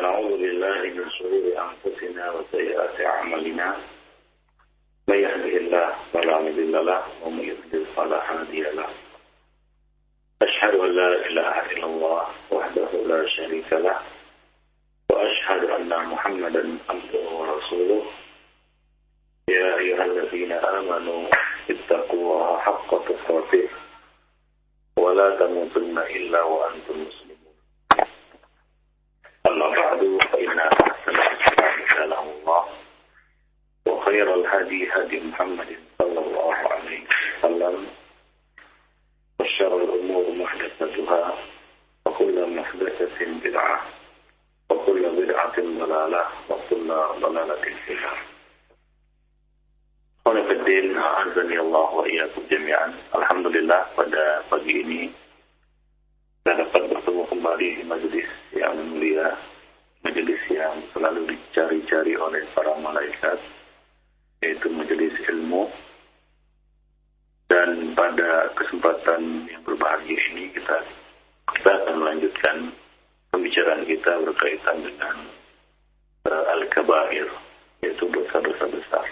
ونعوذ بالله من شرور أنفسنا وسيئات أعمالنا من يهده الله فلا مضل له ومن يضلل فلا هادي له أشهد أن لا إله إلا الله وحده لا شريك له وأشهد أن محمدا عبده ورسوله يا أيها الذين آمنوا اتقوا الله حق تقاته ولا تموتن إلا وأنتم مسلمون أما بعد فإن أحسن الكلام كلام الله وخير الهدي هدي محمد صلى الله عليه وسلم وشر الأمور محدثاتها وكل محدثة بدعة وكل بدعة ضلالة وكل ضلالة في النار. Khonifuddin, a'azani Allah wa iyyakum jami'an. Alhamdulillah pada pagi ini kita dapat bertemu kembali di majelis yang mulia, majelis yang selalu dicari-cari oleh para malaikat, yaitu majelis ilmu. Dan pada kesempatan yang berbahagia ini kita akan melanjutkan pembicaraan kita berkaitan dengan al-kabair, yaitu dosa-dosa besar.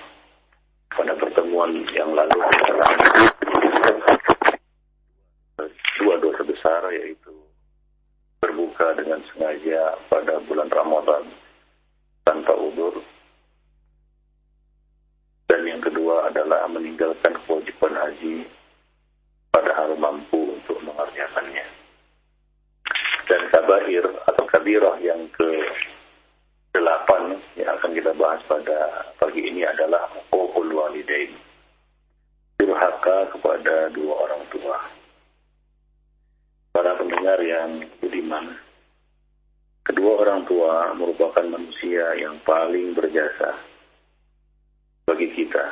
Pada pertemuan yang lalu dua dosa besar, yaitu berbuka dengan sengaja pada bulan Ramadan tanpa udzur, dan yang kedua adalah meninggalkan kewajiban haji padahal mampu untuk mengerjakannya. Dan kabair atau kabirah yang ke-8 yang akan kita bahas pada pagi ini adalah uququl walidain, durhaka kepada dua orang tua. Para pendengar yang budiman, kedua orang tua merupakan manusia yang paling berjasa bagi kita,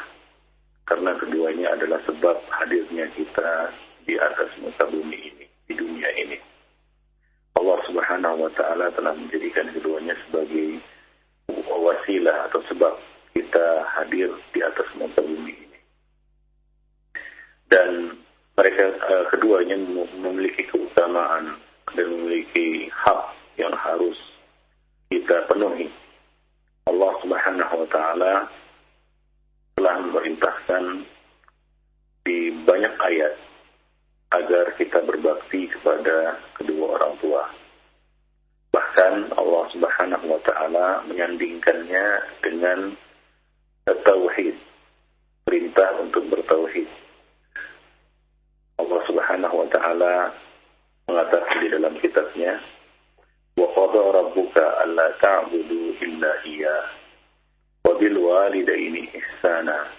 karena keduanya adalah sebab hadirnya kita di atas muka bumi ini, di dunia ini. Allah Subhanahu wa Ta'ala telah menjadikan keduanya sebagai wasilah atau sebab kita hadir di atas muka bumi ini. Dan mereka keduanya memiliki keutamaan dan memiliki hak yang harus kita penuhi. Allah Subhanahu wa Ta'ala telah memerintahkan di banyak ayat agar kita berbakti kepada kedua orang tua. Bahkan Allah Subhanahu wa Ta'ala menyandingkannya dengan tauhid, perintah untuk bertauhid. Allah Subhanahu wa Ta'ala mengatakan di dalam kitabnya, wa qada rabbuka alla ta'budu illa iyyah wa bil walidaini ihsana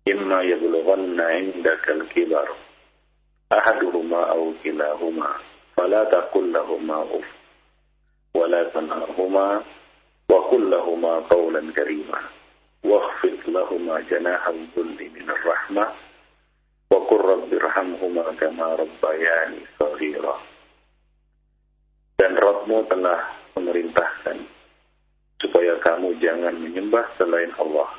imma yablughanna 'indaka al-kibar ahaduhuma aw kilahuma fala taqul lahumā uff wa la tanharhumā wa qul lahumā qawlan karīmā wakhfid lahumā janāha adh-dhulli min ar-rahmah wa qur rabbi irhamhumā kamā rabbayānī shaghīrā. Dan Rabbmu telah memerintahkan supaya kamu jangan menyembah selain Allah,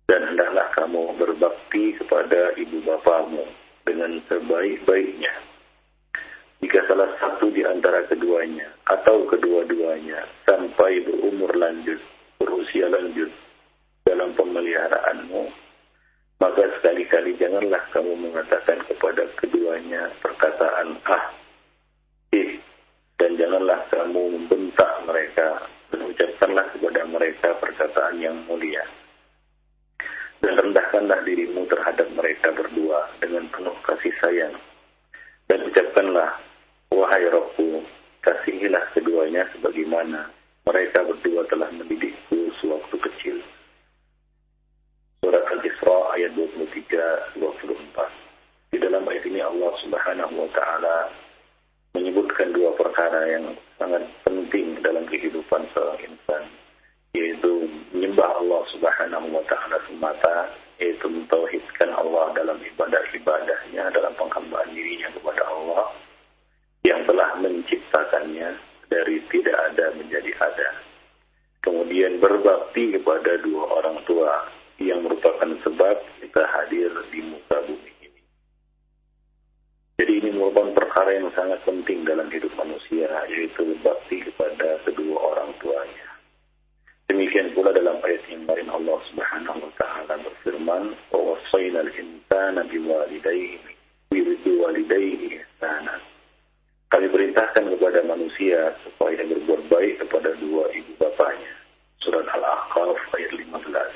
dan hendaklah kamu berbakti kepada ibu bapamu dengan sebaik-baiknya. Jika salah satu di antara keduanya atau kedua-duanya sampai berusia lanjut dalam pemeliharaanmu, maka sekali-kali janganlah kamu mengatakan kepada keduanya perkataan dan janganlah kamu membentak mereka dan ucapkanlah kepada mereka perkataan yang mulia. Dan rendahkanlah dirimu terhadap mereka berdua dengan penuh kasih sayang. Dan ucapkanlah, wahai Rabbku, kasihilah keduanya sebagaimana mereka berdua telah mendidikku sewaktu kecil. Surat Al-Isra ayat 23-24. Di dalam ayat ini Allah Subhanahu wa Ta'ala menyebutkan dua perkara yang sangat penting dalam kehidupan seorang insan, yaitu menyembah Allah Subhanahu wa Ta'ala semata, yaitu mentauhidkan Allah dalam ibadah-ibadahnya, dalam penghambaan dirinya kepada Allah yang telah menciptakannya dari tidak ada menjadi ada. Kemudian berbakti kepada dua orang tua yang merupakan sebab kita hadir di muka bumi ini. Jadi ini merupakan perkara yang sangat penting dalam hidup manusia, yaitu berbakti kepada ayat yang lain Allah Subhanahu wa taala berfirman, "Wa wasainal insana biwalidayhi ihsana." Kami perintahkan kepada manusia supaya berbuat baik kepada dua ibu bapanya. Surat Al-Ahqaf ayat 15.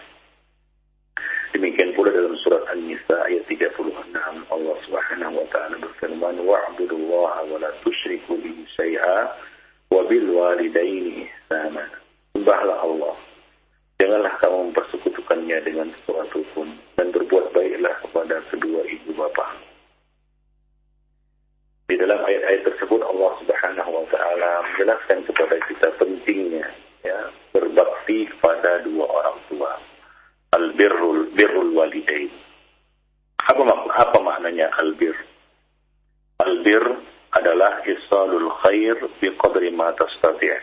Demikian pula dalam surat An-Nisa ayat 36 Allah Subhanahu wa taala berfirman, "Wa'budullaha wa la tusyriku bihi syai'a wa bil walidaini ihsana." Sembahlah Allah. Janganlah kamu mempersekutukannya dengan sesuatu pun, dan berbuat baiklah kepada kedua ibu bapa. Di dalam ayat-ayat tersebut Allah Subhanahu wa taala menjelaskan kepada kita pentingnya berbakti kepada dua orang tua. Birrul walidain. Apa maknanya albir? Albir adalah isalul khair bi qadri ma tastati'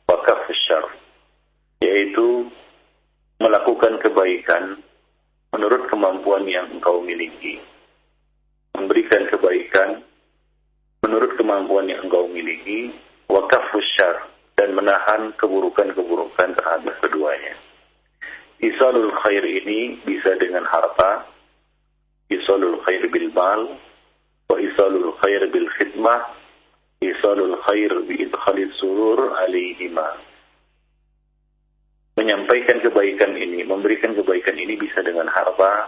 wa kaffu syarr, yaitu melakukan kebaikan menurut kemampuan yang engkau miliki, memberikan kebaikan menurut kemampuan yang engkau miliki, wa kaffu syarr, dan menahan keburukan-keburukan terhadap keduanya. Isalul khair ini bisa dengan harta, isalul khair bil mal, wa isalul khair bil khidmah, isalul khair bi idkhalis surur alaihima. Menyampaikan kebaikan ini, memberikan kebaikan ini bisa dengan harta,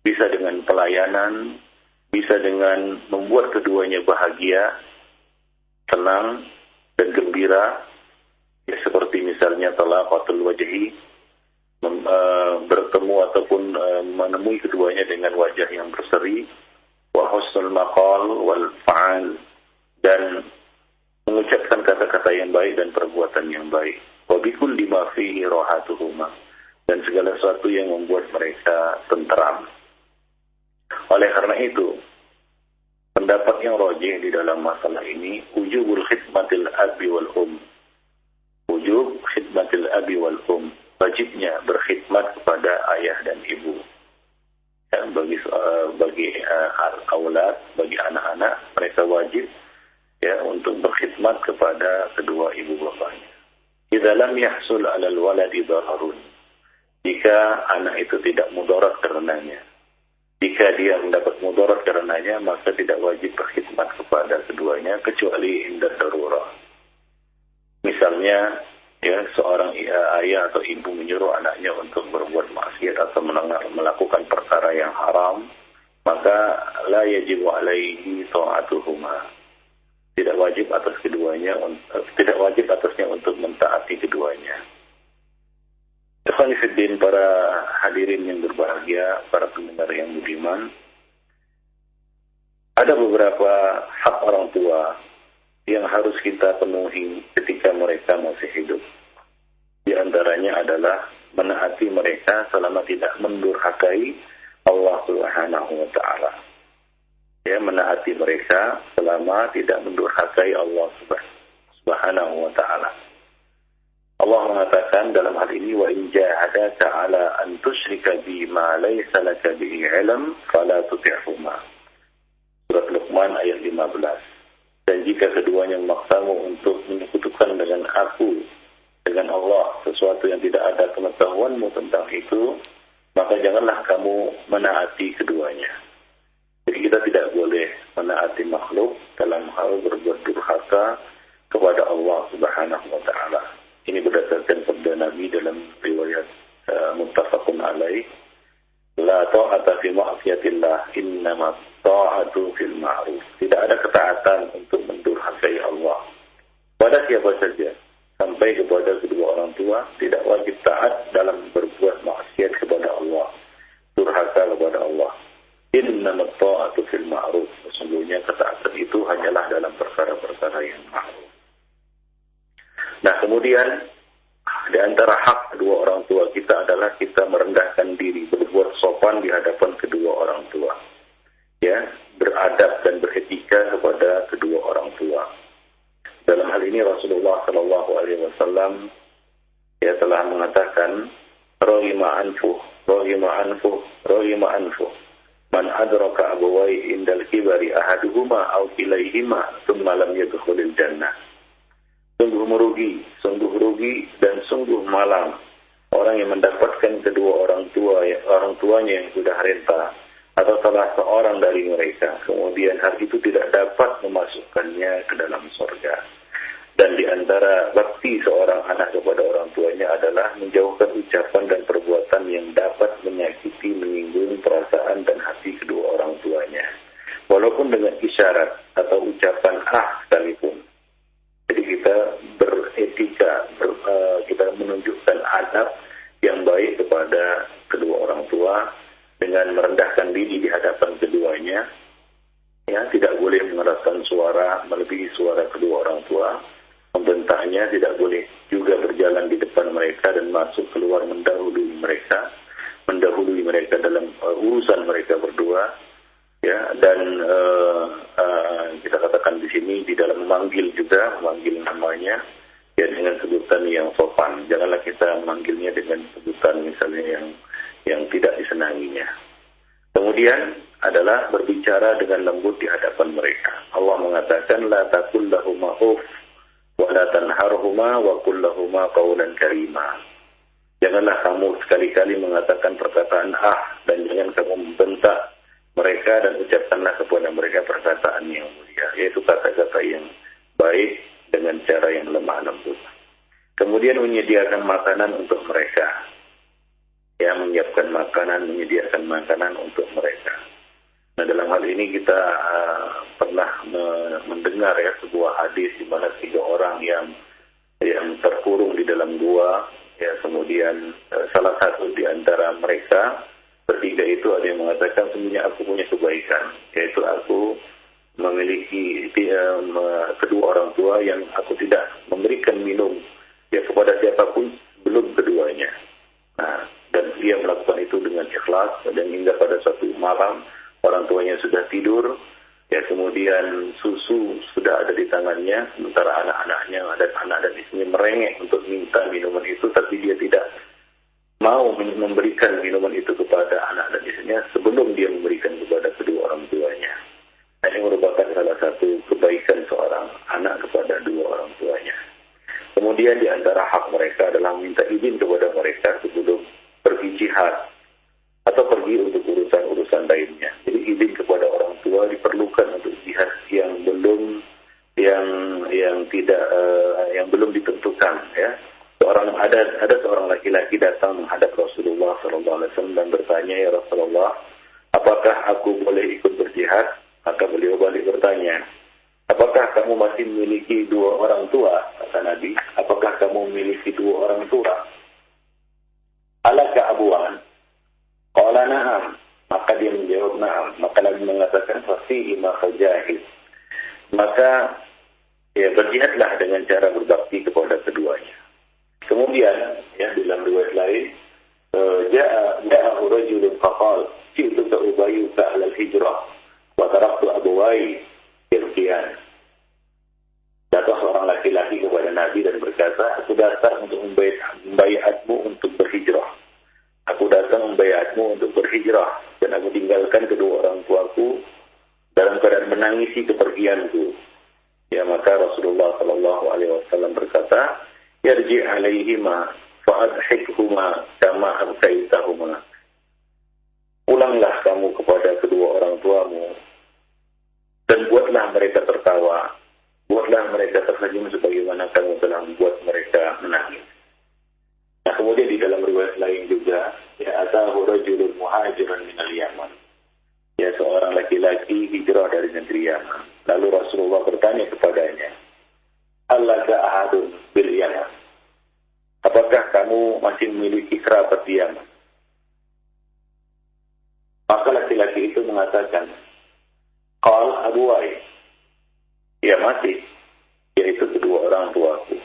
bisa dengan pelayanan, bisa dengan membuat keduanya bahagia, senang dan gembira, ya, seperti misalnya talaqatul wajhi, bertemu ataupun menemui keduanya dengan wajah yang berseri, wa husnul maqal wal fa'al, dan mengucapkan kata-kata yang baik dan perbuatan yang baik, wa bikulli ma fihi rahatuhuma, dan segala sesuatu yang membuat mereka tenteram. Oleh karena itu, pendapat yang rajih di dalam masalah ini, wujubul khidmatil abi wal wujub khidmatil abi wal wajibnya berkhidmat kepada ayah dan ibu. Dan bagi aulad, bagi anak-anak, mereka wajib untuk berkhidmat kepada kedua ibu bapanya. Idza lam yahsul 'alal waladi dararun, jika anak itu tidak mudarat karenanya, jika dia mendapat mudarat karenanya, maka tidak wajib berkhidmat kepada keduanya kecuali inda darurah. Misalnya, seorang ayah atau ibu menyuruh anaknya untuk berbuat maksiat atau melakukan perkara yang haram, maka la yajibu alaihi ta'atuhuma. Tidak wajib atasnya untuk mentaati keduanya. Ikhwan fillah, para hadirin yang berbahagia, para pendengar yang budiman, ada beberapa hak orang tua yang harus kita penuhi ketika mereka masih hidup. Di antaranya adalah menaati mereka selama tidak mendurhakai Allah Subhanahu wa taala. Menaati mereka selama tidak mendurhakai Allah Subhanahu wa taala. Allah mengatakan dalam hal ini, wa in jahadaka 'ala an tusyrika bi ma laysa laka bihi 'ilm fala tuti'huma. Surat Luqman ayat 15. Dan jika keduanya memaksamu untuk menyekutukan dengan aku, dengan Allah, sesuatu yang tidak ada pengetahuanmu tentang itu, maka janganlah kamu menaati keduanya. Jadi kita tidak boleh menaati makhluk dalam hal berbuat durhaka kepada Allah Subhanahu wa taala. Ini berdasarkan sabda Nabi dalam riwayat muttafaqun alaih, la ta'ata fi ma'siyatillah, innama ta'atu fil ma'ruf. Tidak ada ketaatan untuk mendurhakai Allah pada siapa saja, sampai kepada kedua orang tua. Tidak wajib taat dalam berbuat maksiat kepada Allah, durhaka kepada Allah. Innama ta'atu fil ma'ruf. Sesungguhnya ketaatan itu hanyalah dalam perkara-perkara yang ma'ruf. Nah, kemudian di antara hak kedua orang tua kita adalah kita merendahkan diri, berbuat sopan di hadapan kedua orang tua. Beradab dan beretika kepada kedua orang tua. Dalam hal ini Rasulullah sallallahu alaihi wasallam telah mengatakan, rahima anfuh man adraka abawai indal kibari ahaduhuma aw kilaihima thumma lam yadkhulil jannah. Sungguh rugi dan sungguh malang seseorang yang mendapatkan kedua orang tuanya yang sudah renta, atau salah seorang dari mereka, kemudian hal itu tidak dapat memasukkannya ke dalam surga. Dan di antara bakti seorang anak kepada orang tuanya adalah menjauhkan ucapan dan perbuatan yang dapat menyakiti, menyinggung perasaan dan hati kedua orang tuanya, walaupun dengan isyarat atau ucapan sekalipun. Jadi kita beretika, kita menunjukkan adab yang baik kepada kedua orang tua dengan merendahkan diri di hadapan keduanya. Ya, tidak boleh mengeraskan suara melebihi suara kedua orang tua, membentaknya, tidak boleh juga berjalan di depan mereka dan masuk keluar mendahului mereka dalam urusan mereka berdua. Ya, dan kita katakan di sini di dalam memanggil namanya ya dengan sebutan yang sopan. Janganlah kita memanggilnya dengan sebutan misalnya yang tidak disenanginya. Kemudian adalah berbicara dengan lembut di hadapan mereka. Allah mengatakan la taqul lahuma uff wa la tanharhuma wa qul lahuma qawlan karima. Janganlah kamu sekali-kali mengatakan perkataan dan jangan kamu membentak mereka dan ucapkanlah kepada mereka perkataan yang mulia, yaitu kata-kata yang baik dengan cara yang lemah lembut. Kemudian menyediakan makanan untuk mereka. Ya, menyediakan makanan untuk mereka. Nah, dalam hal ini kita pernah mendengar ya sebuah hadis di mana 3 orang yang terkurung di dalam gua, ya, kemudian salah satu di antara mereka bertiga itu ada yang mengatakan sebenarnya aku punya kebaikan, yaitu aku memiliki kedua orang tua yang aku tidak memberikan minum ya kepada siapapun belum keduanya. Nah, dan dia melakukan itu dengan ikhlas, dan hingga pada suatu malam orang tuanya sudah tidur, ya, kemudian susu sudah ada di tangannya, sementara anak-anaknya dan anak dan istrinya merengek untuk minta minuman itu, tapi dia tidak mau memberikan minuman itu kepada anak dan istrinya sebelum dia memberikan kepada kedua orang tuanya. Nah, ini merupakan salah satu kebaikan seorang anak kepada dua orang tuanya. Kemudian di antara hak mereka adalah meminta izin kepada mereka sebelum pergi jihad atau pergi untuk urusan-urusan lainnya. Jadi izin kepada orang tua diperlukan untuk jihad yang belum ditentukan, ya. Ada seorang laki-laki datang menghadap Rasulullah SAW dan bertanya, ya Rasulullah, apakah aku boleh ikut berjihad? Maka beliau balik bertanya, apakah kamu masih memiliki 2 orang tua? Kata Nabi, apakah kamu memiliki 2 orang tua? Alaka abuan? Qala na'am. Maka dia menjawab na'am. Maka Nabi mengatakan fasihi maka jahid. Maka ya berjihadlah dengan cara berbakti kepada keduanya. Kemudian ya dalam riwayat lain ja'a rajulun faqal ji'tu ubayyuka 'ala al-hijrah wa taraktu abawai yarjian. Datang seorang laki-laki kepada Nabi dan berkata, aku datang untuk membaiatmu untuk berhijrah. Aku datang membaiatmu untuk berhijrah dan aku tinggalkan kedua orang tuaku dalam keadaan menangisi kepergianku. Ya, maka Rasulullah SAW berkata, yarji alaihima fa'adhikhuma kama abkaitahuma. Pulanglah kamu kepada kedua orang tuamu dan buatlah mereka tertawa, buatlah mereka tersenyum sebagaimana kamu telah membuat mereka menangis. Nah, kemudian di dalam riwayat lain juga, ya atahu rajulun muhajiran minal Yaman. Ya, seorang laki-laki hijrah dari negeri Yaman. Lalu Rasulullah bertanya kepadanya, allaka ahadun bil Yaman? Apakah kamu masih memiliki kerabat di Yaman? Maka laki-laki itu mengatakan, qal abuwai, ya masih, yaitu kedua orang tuaku.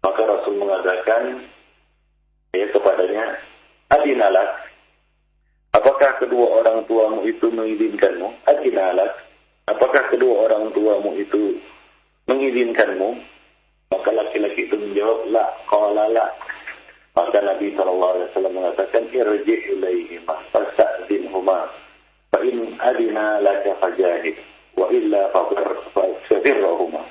Maka Rasul mengatakan ya kepadanya, adinalak, apakah kedua orang tuamu itu mengizinkanmu? Adinalak, apakah kedua orang tuamu itu mengizinkanmu? Maka laki-laki itu menjawab, la, qala la. Maka Nabi SAW mengatakan, irji ilaihima fasta'dinhuma fa in adina laka fajahid wa illa fafirrahuma.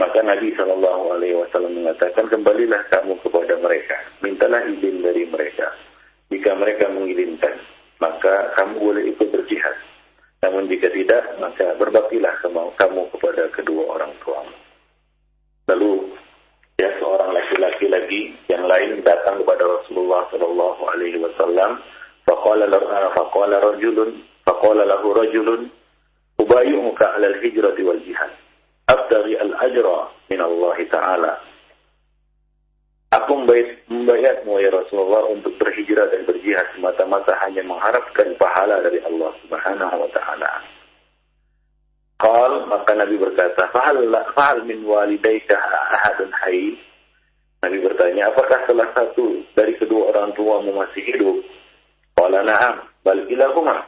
Maka Nabi SAW mengatakan, kembalilah kamu kepada mereka, mintalah izin dari mereka. Jika mereka mengizinkan, maka kamu boleh ikut berjihad. Namun jika tidak, maka berbaktilah kamu kepada kedua orang tuamu. Lalu ya, seorang laki-laki lagi yang lain datang kepada Rasulullah SAW. Faqala lahu rajulun ubayyuka 'ala al-hijrati wal jihad. Abtaghi al-ajra min Allah Ta'ala. Aku membayarmu ya Rasulullah untuk berhijrah dan berjihad semata-mata hanya mengharapkan pahala dari Allah Subhanahu wa Ta'ala. Qal, maka Nabi berkata, fahal min walidayka ahadun hayy? Nabi bertanya, apakah salah satu dari kedua orang tuamu masih hidup? Qala na'am, bal kilahuma.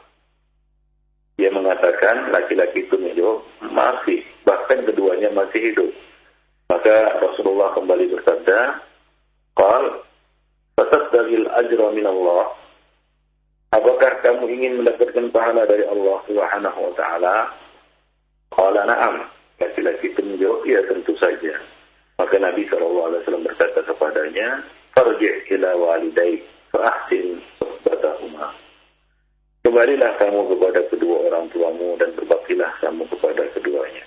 Dia mengatakan, laki-laki itu menjawab, masih, bahkan keduanya masih hidup. Maka Rasulullah kembali bersabda, qal, fatasdagil ajra min Allah. Apakah kamu ingin mendapatkan pahala dari Allah Subhanahu wa Ta'ala? Qala na'am. Laki-laki itu menjawab, ya tentu saja. Maka Nabi SAW berkata kepadanya, farji' ila walidayk fa ahsin suhbatahuma. Kembalilah kamu kepada kedua orang tuamu dan berbaktilah kamu kepada keduanya.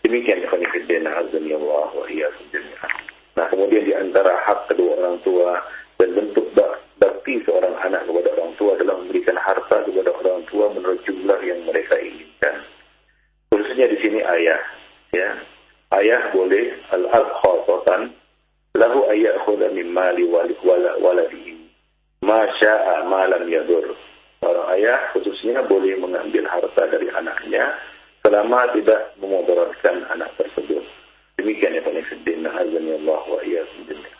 Demikian ikhwan fillah azza wa iyyakum jami'an. Nah, kemudian di antara hak kedua orang tua dan bentuk bakti seorang anak kepada orang tua adalah memberikan harta kepada orang tua menurut jumlah yang mereka inginkan. Khususnya di sini ayah, ya. Ayah boleh al-ab khasatan lahu ayyakhudha min mali waladihi ma syaa ma lam yadur. Orang ayah khususnya boleh mengambil harta dari anaknya selama tidak memudaratkan anak tersebut. Demikian ya Pak Fiddin, azanillah wa iyyakum jami'an.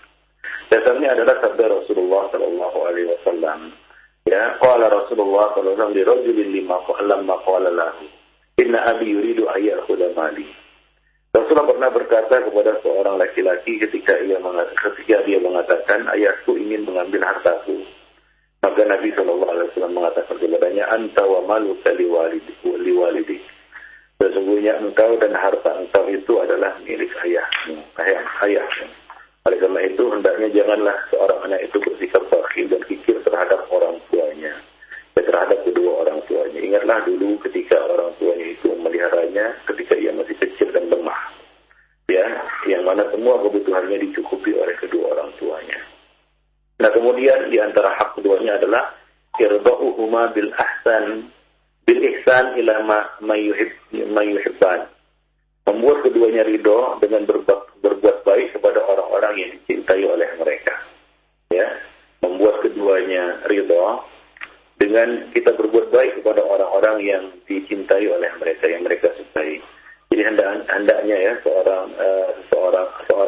Dasarnya adalah sabda Rasulullah sallallahu alaihi wasallam. Ya, qala Rasulullah sallallahu alaihi wasallam li rajulin lamma qala lahu, inna abi yuridu an ya'khudha mali. Rasulullah pernah berkata kepada seorang laki-laki ketika dia mengatakan, ayahku ingin mengambil hartaku. Maka Nabi SAW mengatakan kepadanya, anta wa maluka liwalidik. Sesungguhnya engkau dan harta engkau itu adalah milik ayahmu. Oleh karena itu, hendaknya janganlah seorang anak itu bersikap bakhil dan kikir terhadap orang tuanya, terhadap kedua orang tuanya. Ingatlah dulu ketika orang tuanya itu memeliharanya ketika ia masih kecil dan lemah, ya, yang mana semua kebutuhannya dicukupi oleh kedua orang tuanya. Nah, kemudian di antara hak keduanya adalah irda'uhuma bil ihsan ila ma yuhibban. Membuat keduanya ridho dengan berbuat baik kepada orang-orang yang dicintai oleh mereka. Ya, membuat keduanya ridho dengan kita berbuat baik kepada orang-orang yang dicintai oleh mereka, yang mereka sukai. Jadi hendaknya ya seorang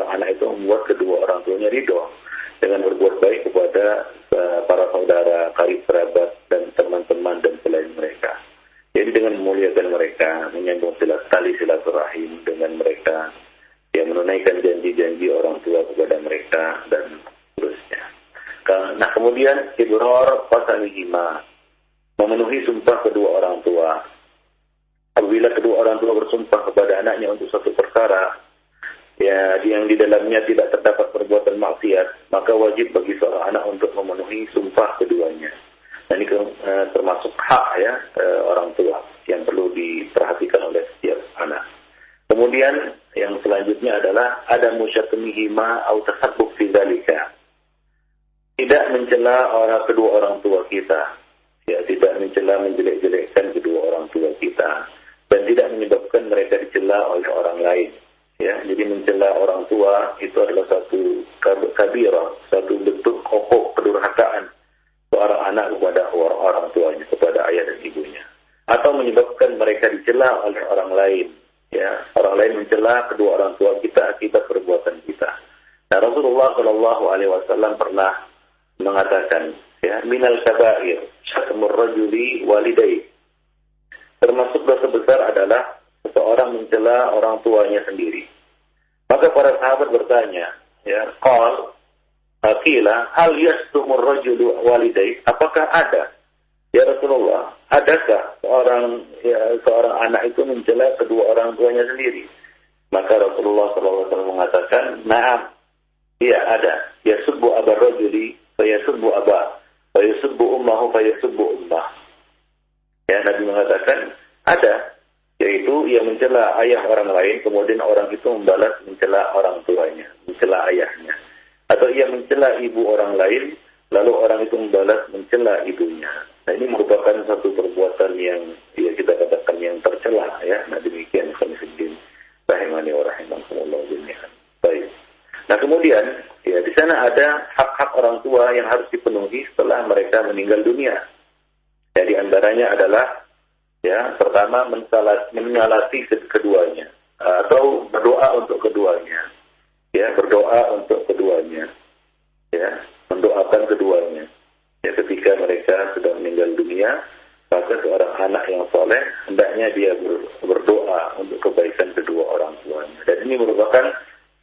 anak itu membuat kedua orang tuanya ridho dengan berbuat baik kepada para saudara, karib kerabat dan teman-teman dan selain mereka. Jadi dengan memuliakan mereka, menyambung tali silaturahim dengan mereka, yang menunaikan janji-janji orang tua kepada mereka dan seterusnya. Nah, kemudian ibrar qasamihima, memenuhi sumpah kedua orang tua. Apabila kedua orang tua bersumpah kepada anaknya untuk suatu perkara, ya, yang di dalamnya tidak terdapat perbuatan maksiat, maka wajib bagi seorang anak untuk memenuhi sumpah keduanya. Dan ini termasuk hak ya orang tua yang perlu diperhatikan oleh setiap anak. Kemudian yang selanjutnya adalah ada musyatmihima au tasabbuk fi dzalika. Tidak mencela kedua orang tua kita, ya, tidak mencela menjelek-jelekkan kedua orang tua kita, dan tidak menyebabkan mereka dicela oleh orang lain. Ya, jadi mencela orang tua itu adalah satu kabirah, satu bentuk pokok kedurhakaan seorang anak kepada orang tuanya, kepada ayah dan ibunya, atau menyebabkan mereka dicela oleh orang lain. Ya, orang lain mencela kedua orang tua kita akibat perbuatan kita. Nah, Rasulullah Shallallahu Alaihi Wasallam pernah mengatakan, ya, minal kabair syatmur rajuli walidayhi. Termasuk dosa besar adalah seseorang mencela orang tuanya sendiri. Maka para sahabat bertanya, ya, qila hal yastumur rajulu walidayhi? Apakah ada, ya Rasulullah, adakah seorang anak itu mencela kedua orang tuanya sendiri? Maka Rasulullah SAW mengatakan, "Na'am, iya ada. Yasubbu abar rajuli, fa yasubbu abah, fa yasubbu ummahu, fa yasubbu ummah." Ya, Nabi mengatakan ada, yaitu ia mencela ayah orang lain, kemudian orang itu membalas mencela orang tuanya, mencela ayahnya. Atau ia mencela ibu orang lain, lalu orang itu membalas mencela ibunya. Nah, ini merupakan satu perbuatan yang ya kita katakan yang tercela, ya. Nah, demikian khonifuddin rahimani wa rahimakumullah jami'an. Baik. Nah, kemudian ya di sana ada hak-hak orang tua yang harus dipenuhi setelah mereka meninggal dunia. Ya, di antaranya adalah ya pertama menyalati keduanya atau berdoa untuk keduanya. Ya, berdoa untuk keduanya. Ya, mendoakan keduanya. Ya, ketika mereka sudah meninggal dunia, maka seorang anak yang soleh hendaknya dia berdoa untuk kebaikan kedua orang tuanya. Dan ini merupakan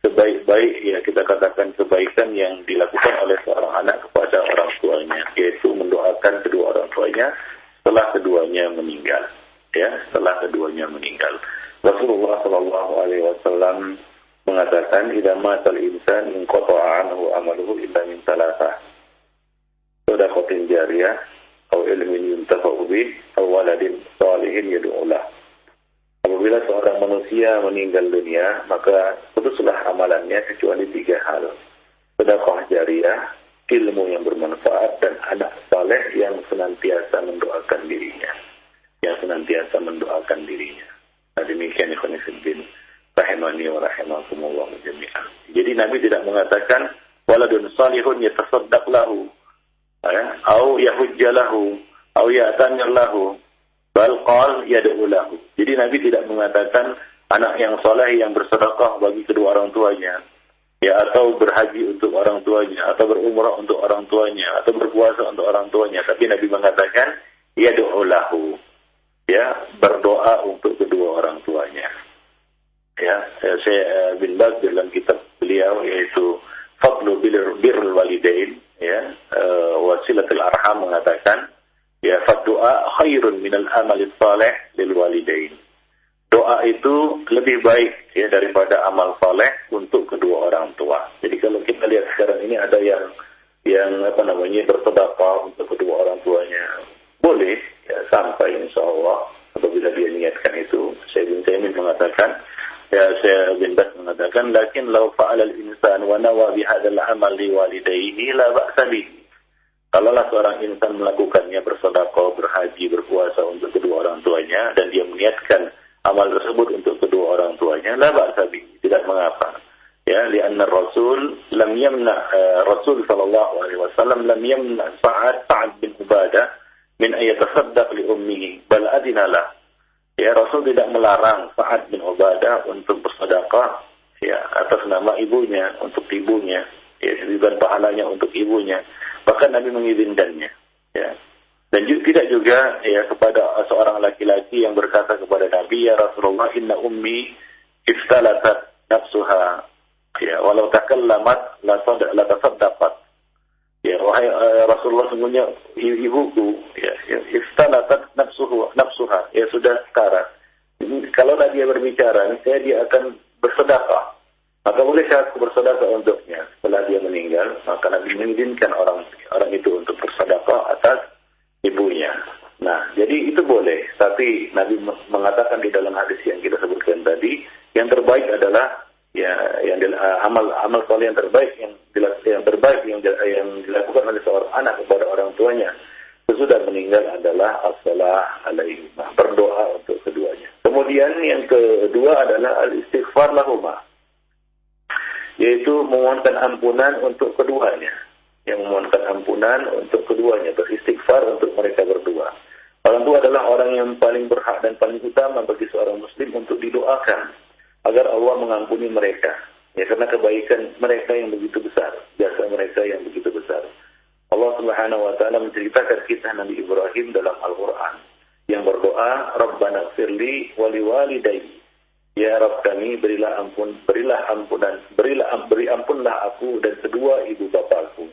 sebaik-baik ya kita katakan kebaikan yang dilakukan oleh seorang anak kepada orang tuanya, yaitu mendoakan kedua orang tuanya setelah keduanya meninggal. Ya, setelah keduanya meninggal. Rasulullah Shallallahu Alaihi Wasallam mengatakan, "Idza matal insan inqata'a anhu amaluhu illa min salasah. Shadaqatin jariyah, atau ilmin yuntafa'u bih, atau waladin shalihin yad'u lah." Apabila seorang manusia meninggal dunia, maka putuslah amalannya kecuali 3 hal. Sedekah jariyah, ilmu yang bermanfaat, dan anak saleh yang senantiasa mendoakan dirinya. Nah, demikian ikhwan fillah rahimani wa rahimakumullah jami'an. Jadi Nabi tidak mengatakan waladun salihun yatasaddaq lahu, ya, au yahujja lahu, au ya'tamir lahu, bal qal yad'u lahu. Jadi Nabi tidak mengatakan anak yang saleh yang bersedekah bagi kedua orang tuanya, ya, atau berhaji untuk orang tuanya, atau berumrah untuk orang tuanya, atau berpuasa untuk orang tuanya. Tapi Nabi mengatakan yad'u lahu, ya, berdoa untuk kedua orang tuanya. Ya, saya bin Baz dalam kitab beliau yaitu Fadlu Birrul Walidain, ya, Wasilatul Arham mengatakan, ya, faddu'a khairun minal amalis salih lil walidain. Doa itu lebih baik ya daripada amal saleh untuk kedua orang tua. Jadi kalau kita lihat sekarang ini ada yang bersedekah untuk kedua orang tuanya, boleh ya, sampai insyaallah apabila dia niatkan itu. Saya bin Baz mengatakan, lakin law fa'ala al-insan wa nawa bi hadzal amal li walidayhi la ba'sa bihi. Kalaulah seorang insan melakukannya, bersedekah, berhaji, berpuasa untuk kedua orang tuanya, dan dia meniatkan amal tersebut untuk kedua orang tuanya, la ba'sa bihi, tidak mengapa. Ya, lianna Rasul lam yamna Rasul sallallahu alaihi wasallam lam yamna Sa'ad bin Ubadah min ayatasaddaq li ummihi bal adina lah. Ya, Rasul tidak melarang Sa'ad bin Ubadah untuk bersedekah ya atas nama ibunya, untuk ibunya, ya, diberikan pahalanya untuk ibunya. Bahkan Nabi mengizinkannya, ya. Dan tidak juga ya kepada seorang laki-laki yang berkata kepada Nabi, ya Rasulullah, inna ummi iftalatat nafsuha, ya, walau takallamat la tasaddaqat. Ya, wahai Rasulullah, sungguhnya ibuku ya iftalatat nafsuha, ya sudah sekarat. Kalau dia berbicara, dia akan bersedekah. Maka bolehkah aku bersedekah untuknya setelah dia meninggal? Maka Nabi mengizinkan orang itu untuk bersedekah atas ibunya. Nah, jadi itu boleh. Tapi Nabi mengatakan di dalam hadis yang kita sebutkan tadi, yang terbaik adalah ya amal saleh yang terbaik yang dilakukan oleh seorang anak kepada orang tuanya sesudah meninggal adalah as-salah alaihi, berdoa untuk keduanya. Kemudian yang kedua adalah al-istighfar lahumah, yaitu memohonkan ampunan untuk keduanya. Yang memohonkan ampunan untuk keduanya, beristighfar untuk mereka berdua. Orang tua adalah orang yang paling berhak dan paling utama bagi seorang muslim untuk didoakan agar Allah mengampuni mereka. Ya, karena kebaikan mereka yang begitu besar, jasa mereka yang begitu besar. Allah Subhanahu wa taala menceritakan kisah Nabi Ibrahim dalam Al-Qur'an yang berdoa, Rabbana firli wa liwalidayya. Ya Rabb kami, beri ampunlah aku dan kedua ibu bapakku.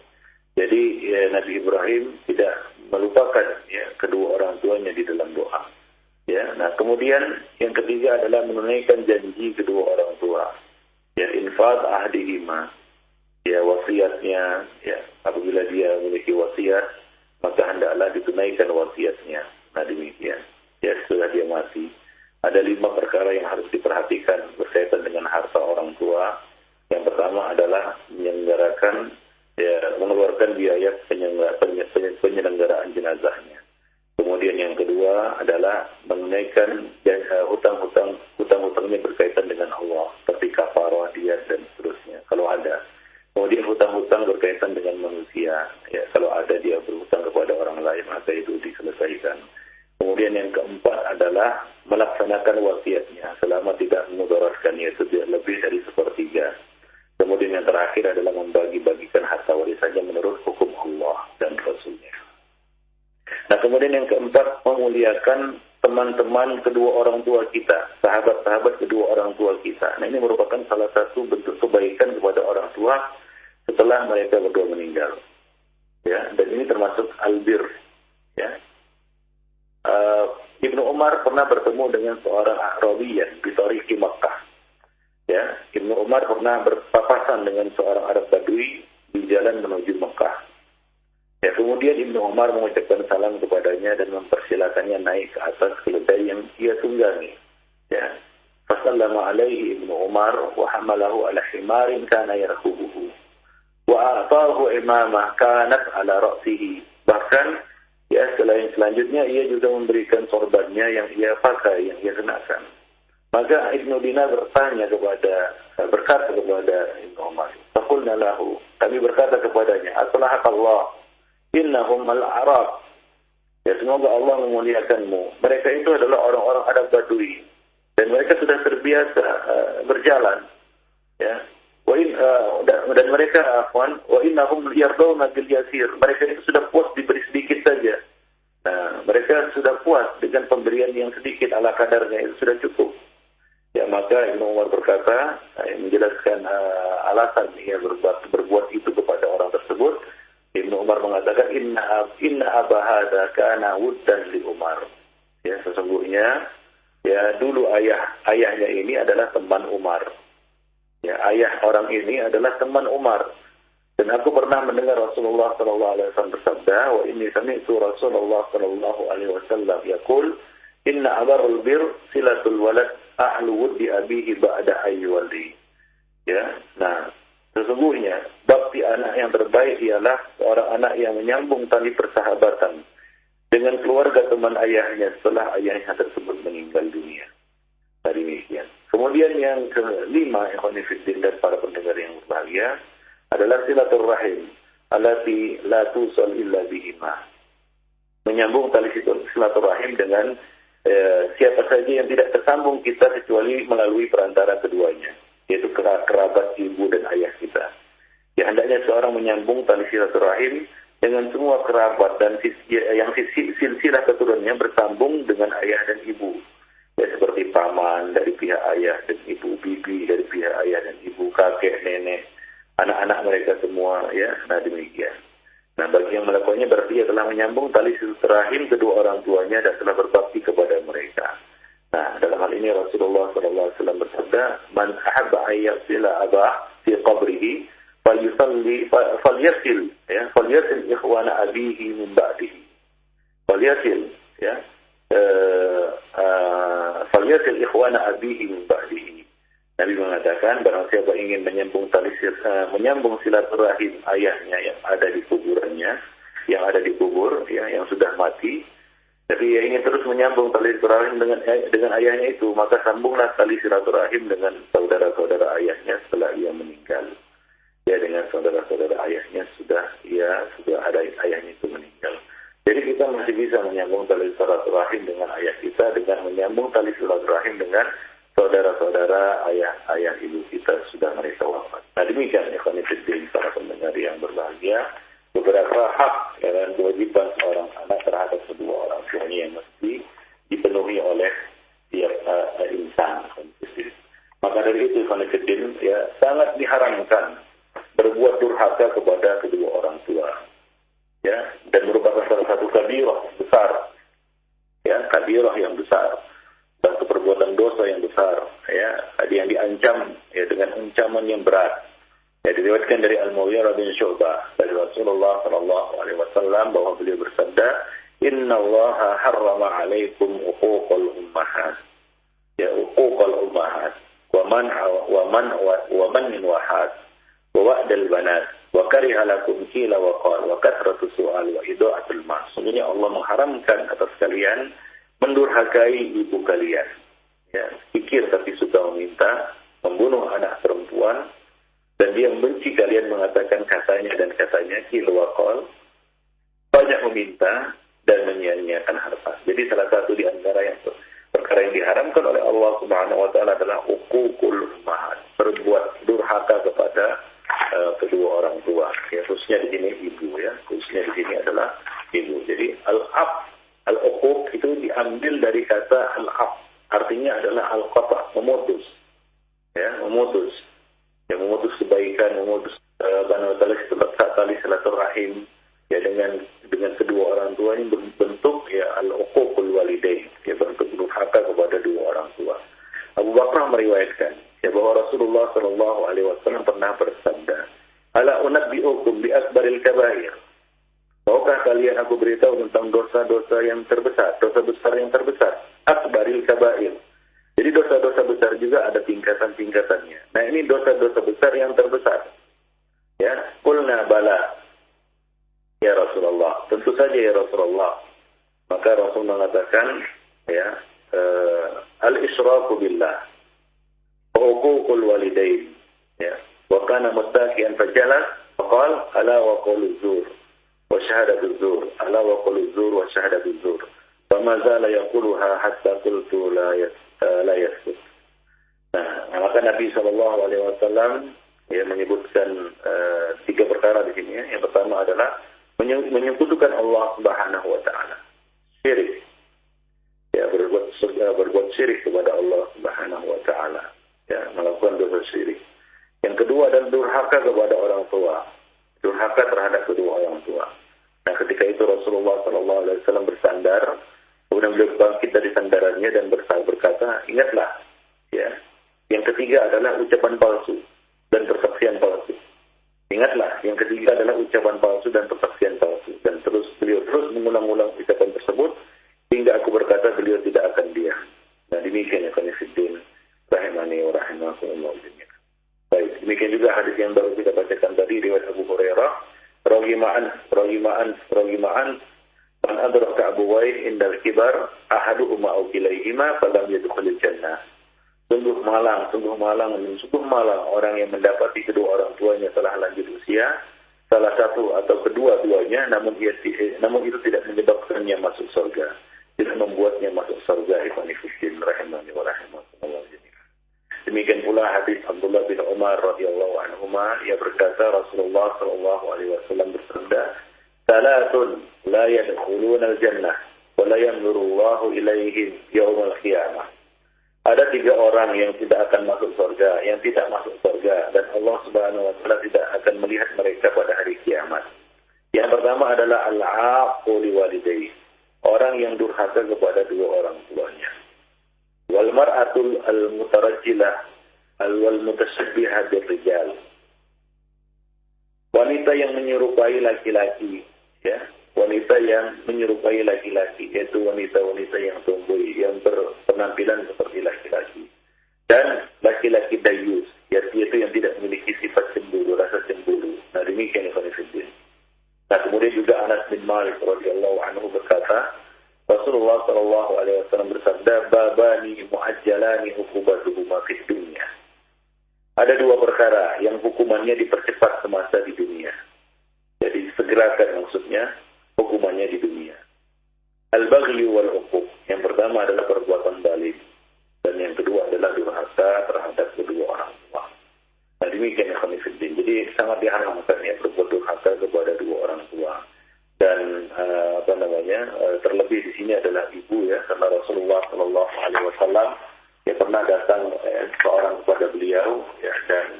Jadi ya, Nabi Ibrahim tidak melupakan ya kedua orang tuanya di dalam doa. Ya, nah kemudian yang ketiga adalah menunaikan janji kedua orang tua. Ya, infaq ahdihima. Ya, wasiatnya, ya, apabila dia memiliki wasiat, maka hendaklah ditunaikan wasiatnya. Nah, demikian. Ya, setelah dia mati. Ada 5 perkara yang harus diperhatikan berkaitan dengan harta orang tua. Yang pertama adalah menyelenggarakan, ya, mengeluarkan biaya penyelenggaraan jenazahnya. Kemudian yang kedua adalah menunaikan hutang-hutangnya berkaitan dengan Allah, seperti kafarah, diyat dan seterusnya kalau ada. Kemudian hutang-hutang berkaitan dengan manusia, ya, kalau ada dia berhutang kepada orang lain maka itu diselesaikan. Kemudian yang keempat adalah melaksanakan wasiatnya selama tidak memudaratkannya, itu lebih dari 1/3. Kemudian yang terakhir adalah membagi-bagikan harta warisannya menurut hukum Allah dan Rasulnya. Nah, kemudian yang keempat, memuliakan teman-teman kedua orang tua kita, sahabat-sahabat kedua orang tua kita. Nah, ini merupakan salah satu bentuk kebaikan kepada orang tua setelah mereka berdua meninggal. Ya, dan ini termasuk albir. Ya. Ibnu Umar pernah bertemu dengan seorang A'rabiyyan di Tariqi Makkah. Ya, Ibnu Umar pernah berpapasan dengan seorang Arab Badui di jalan menuju Mekah. Ya, kemudian Ibnu Umar mengucapkan salam kepadanya dan mempersilakannya naik ke atas keledai yang ia tunggangi. Ya, fasallama alaihi Ibnu Umar wa hamalahu ala himarin kana yarkubuhu wa a'tahu imamah kanat ala ra'sihi. Bahkan, ya, selanjutnya ia juga memberikan sorbannya yang ia pakai, yang ia kenakan. Maka Ibnu Dinar berkata kepada Ibnu Umar, faqulna lahu, kami berkata kepadanya, aslahakallah, innahum al-Arab. Ya, semoga Allah memuliakanmu. Mereka itu adalah orang-orang Arab Badui dan mereka sudah terbiasa berjalan. Ya. Dan mereka wa innahum yardawna bil yasir. Mereka itu sudah puas diberi sedikit saja. Nah, mereka sudah puas dengan pemberian yang sedikit ala kadarnya, itu sudah cukup. Ya, maka Ibnu Umar berkata, menjelaskan alasan ia berbuat itu kepada orang tersebut. Ibnu Umar mengatakan, inna aba hadza kana wuddan li Umar. Ya, sesungguhnya, ya, dulu ayahnya ini adalah teman Umar. Ya, ayah orang ini adalah teman Umar. Dan aku pernah mendengar Rasulullah sallallahu alaihi wasallam bersabda, wa inni sami'tu Rasulullah sallallahu alaihi wasallam yaqul, inna abarul bir silatul walad ahlu wuddi abihi ba'da ayyuwaldi. Ya, nah, sesungguhnya bakti anak yang terbaik ialah seorang anak yang menyambung tali persahabatan dengan keluarga teman ayahnya setelah ayahnya tersebut meninggal dunia. Demikian. Kemudian yang kelima, ikhwan fillah dan para pendengar yang berbahagia, adalah silaturrahim allati la tusal illa bihima. Menyambung tali silaturahim dengan siapa saja yang tidak tersambung kita kecuali melalui perantara keduanya, yaitu kerabat ibu dan ayah kita. Ya, hendaknya seorang menyambung tali silaturahim dengan semua kerabat dan yang silsilah keturunannya bersambung dengan ayah dan ibu. Ya, seperti paman dari pihak ayah dan ibu, bibi dari pihak ayah dan ibu, kakek, nenek, anak-anak mereka semua, ya. Nah, demikian. Nah, bagi yang melakukannya berarti ia telah menyambung tali silaturahim kedua orang tuanya dan telah berbakti kepada mereka. Nah, dalam hal ini Rasulullah SAW bersabda, man ahabba ayyasila abah fi qabrihi falyasil ikhwana abihi min ba'dihi. Falyasil, ya. Falyasil ikhwana abihi min ba'dihi. Nabi mengatakan, barang siapa ingin menyambung silaturahim ayahnya yang ada di kuburannya, yang ada di kubur, ya, yang sudah mati, tapi ia ingin terus menyambung tali silaturahim dengan ayahnya itu, maka sambunglah tali silaturahim dengan saudara-saudara ayahnya setelah ia meninggal. Ya, dengan saudara-saudara ayahnya sudah ada ayahnya itu meninggal. Jadi kita masih bisa menyambung tali silaturahim dengan ayah kita dengan menyambung tali silaturahim dengan saudara-saudara ayah ibu kita sudah mereka wafat. Nah, demikian ikhwan fillah para pendengar yang berbahagia, beberapa hak dan kewajiban seorang anak terhadap kedua orang tuanya yang mesti dipenuhi oleh tiap insan. Maka dari itu ikhwan fillah, ya, sangat diharamkan berbuat durhaka kepada kedua orang tua. Ya, dan merupakan salah satu kabirah besar. ya, kabirah yang besar, satu perbuatan dosa yang besar, ya, yang diancam ya dengan ancaman yang berat. Ya, diriwayatkan dari Al-Mughirah bin Syu'bah dari Rasulullah sallallahu alaihi wasallam bahwa beliau bersabda, "Innallaha harrama 'alaikum uquqal ummahat." Ya, uquqal ummahat wa man min wahad wa wa'dal banat wa kariha lakum qila wa qala wa kathratu su'al wa ida'atul mas. Sungguhnya Allah mengharamkan atas kalian mendurhakai ibu kalian. Ya, pikir tapi suka meminta, membunuh anak perempuan, dan dia membenci kalian mengatakan katanya dan katanya, qila wa qala, banyak meminta dan menyia-nyiakan harta. Jadi salah satu di antara perkara yang diharamkan oleh Allah Subhanahu wa taala adalah uququl ummahat, berbuat durhaka kepada kedua orang tua. Ya, khususnya di sini ibu, ya. Khususnya di sini adalah ibu. Jadi al-uquq itu diambil dari kata al-ab, artinya adalah al-qata', memutus. Ya, memutus. Ya, memutus kebaikan, memutus tali silaturahim, ya, dengan kedua orang tua. Ini bentuk ya al-uququl walidain, ya, bentuk durhaka kepada dua orang tua. Abu Bakar meriwayatkan ya bahwa Rasulullah sallallahu alaihi wasallam pernah bersabda, "Ala unabbiukum bi akbaril kabair." Maukah kalian aku beritahu tentang dosa-dosa yang terbesar, dosa besar yang terbesar, akbaril kabair. Jadi dosa-dosa besar juga ada tingkatan-tingkatannya. Nah, ini dosa-dosa besar yang terbesar. Ya, qulna bala. Ya Rasulullah, tentu saja ya Rasulullah. Maka Rasul mengatakan, ya, al-israku billah, wa uququl walidain, ya, wa kana muttaqian fajalas, faqala ala wa qawlu zur, wa syahadatu zur, ala wa qawlu zur wa syahadatu zur. Fama zala yaquluha hatta qultu la yasbut. Nah, maka Nabi sallallahu alaihi wasallam ya menyebutkan tiga perkara di sini, ya. Yang pertama adalah menyekutukan Allah Subhanahu wa taala. Syirik. Ya, berbuat syirik kepada Allah Subhanahu wa taala. Ya, melakukan dosa syirik. Yang kedua adalah durhaka kepada orang tua. Durhaka terhadap kedua orang tua. Nah, ketika itu Rasulullah sallallahu alaihi wasallam bersandar, kemudian beliau bangkit dari sandarannya dan berkata, "Ingatlah, ya. Yang ketiga adalah ucapan palsu dan persaksian palsu." Ingatlah, yang ketiga adalah ucapan palsu dan persaksian palsu. Dan beliau terus mengulang-ulang ucapan tersebut hingga aku berkata beliau tidak akan diam. Nah, demikian ya Qanifuddin rahimani wa rahimakumullah jami'an. Baik, demikian juga hadis yang baru kita bacakan tadi riwayat Abu Hurairah, ragima'an man adraka abuwai indal kibar ahaduhuma aw kilaihima falam yadkhulul jannah. Sungguh malang orang yang mendapati kedua orang tuanya telah lanjut usia, salah satu atau kedua-duanya, namun itu tidak menyebabkannya masuk surga, tidak membuatnya masuk surga. Ikhwanifiddin rahimani wa rahimakumullah jami'an. Demikian pula hadis Abdullah bin Umar radhiyallahu anhuma, ia berkata Rasulullah sallallahu alaihi wasallam bersabda, "Salatun la yadkhuluna al-jannah wa la yanzuru Allahu ilaihim yaumal qiyamah." Ada tiga orang yang tidak akan masuk surga, yang tidak masuk surga, dan Allah Subhanahu wa taala tidak akan melihat mereka pada hari kiamat. Yang pertama adalah al-aqu liwalidayhi, orang yang durhaka kepada dua orang tuanya. Wal mar'atul al-mutarajjilah wal mutasyabbihah birrijal. Wanita yang menyerupai laki-laki, ya. Wanita yang menyerupai laki-laki, yaitu wanita-wanita yang tomboy, yang berpenampilan seperti laki-laki. Dan laki-laki dayus, yaitu yang tidak memiliki sifat cemburu, rasa cemburu. Nah, demikian Ikhwanifiddin. Nah, kemudian juga Anas bin Malik radhiyallahu anhu berkata, Rasulullah sallallahu alaihi wasallam bersabda, "Babani muajjalani uqubatuhuma fid dunya." Ada dua perkara yang hukumannya dipercepat semasa di dunia. Jadi segerakan maksudnya hukumannya di dunia. Al-baghi wal uquq. Yang pertama adalah perbuatan zalim, dan yang kedua adalah durhaka terhadap kedua orang tua. Nah, demikian ya Khamifuddin. Jadi sangat diharamkan ya berbuat durhaka kepada dua orang tua. Dan terlebih di sini adalah ibu, ya, karena Rasulullah sallallahu alaihi wasallam ya pernah datang seorang kepada beliau, ya, dan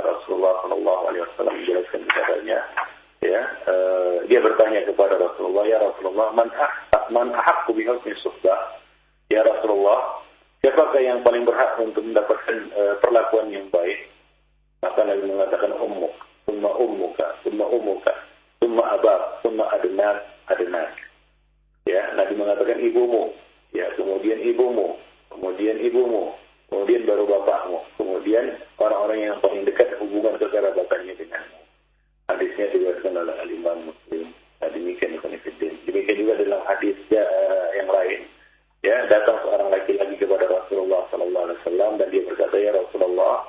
Rasulullah sallallahu alaihi wasallam menjelaskan kepadanya, ya, dia bertanya kepada Rasulullah, "Ya Rasulullah, man man ahaqqu bi husni suhbah, ya Rasulullah, siapakah yang paling berhak untuk mendapatkan perlakuan yang baik? Maka Nabi mengatakan ummuk, summa ummuka, summa ummuka, summa abak, summa adnak. Ya, Nabi mengatakan ibumu, ya, kemudian ibumu, kemudian ibumu, kemudian baru bapakmu, kemudian orang-orang yang paling dekat hubungan kekerabatannya denganmu. Hadisnya diriwayatkan oleh Al-Imam Muslim. Demikian ikhwanifiddin. Demikian juga dalam hadis yang lain. Ya, datang seorang laki-laki kepada Rasulullah sallallahu alaihi wasallam dan dia berkata, ya Rasulullah,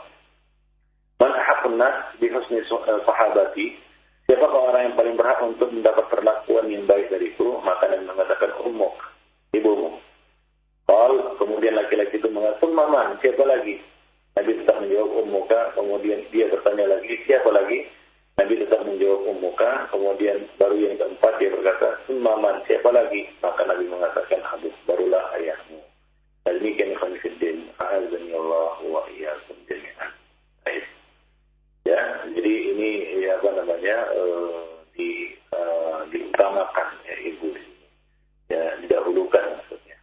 man ahaqqun nas bi husni sahabati? Siapakah orang yang paling berhak untuk mendapat perlakuan yang baik dariku? Maka Nabi mengatakan ummuk, ibumu. Kemudian laki-laki itu mengatakan man, siapa lagi? Nabi tetap menjawab ummuka. Kemudian dia bertanya lagi, siapa lagi? Nabi tetap menjawab ummuka. Kemudian baru yang keempat dia berkata, man, siapa lagi? Maka Nabi mengatakan habis, barulah ayahmu. Dan demikian ikhwan fillah, a'azzani Allah wa iyyakum jami'an. Baik. Ya, jadi ini ya apa namanya diutamakan ya ibu, ya didahulukan maksudnya.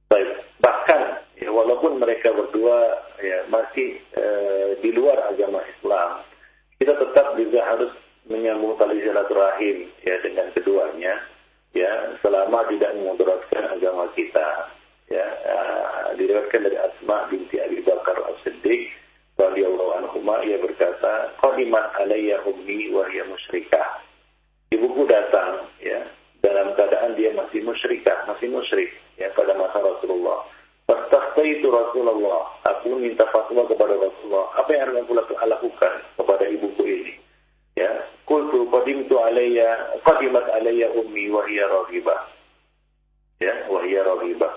Baik, bahkan ya, walaupun mereka berdua ya masih di luar agama Islam, kita tetap juga harus menyambung tali silaturahim ya dengan keduanya, ya selama tidak memudaratkan agama kita. Ya, diriwayatkan dari Asma binti Abi Bakar As-Siddiq radhiyallahu anhuma, ia berkata, qadimat alayya ummi wa hiya musyrikah. Ibuku datang ya dalam keadaan dia masih musyrikah, masih musyrik ya pada masa Rasulullah. Fastaftaitu Rasulullah, aku minta fatwa kepada Rasulullah, apa yang harus aku lakukan kepada ibuku ini? Ya, qultu qadimat alayya ummi wa hiya raghibah. Ya, wa hiya raghibah.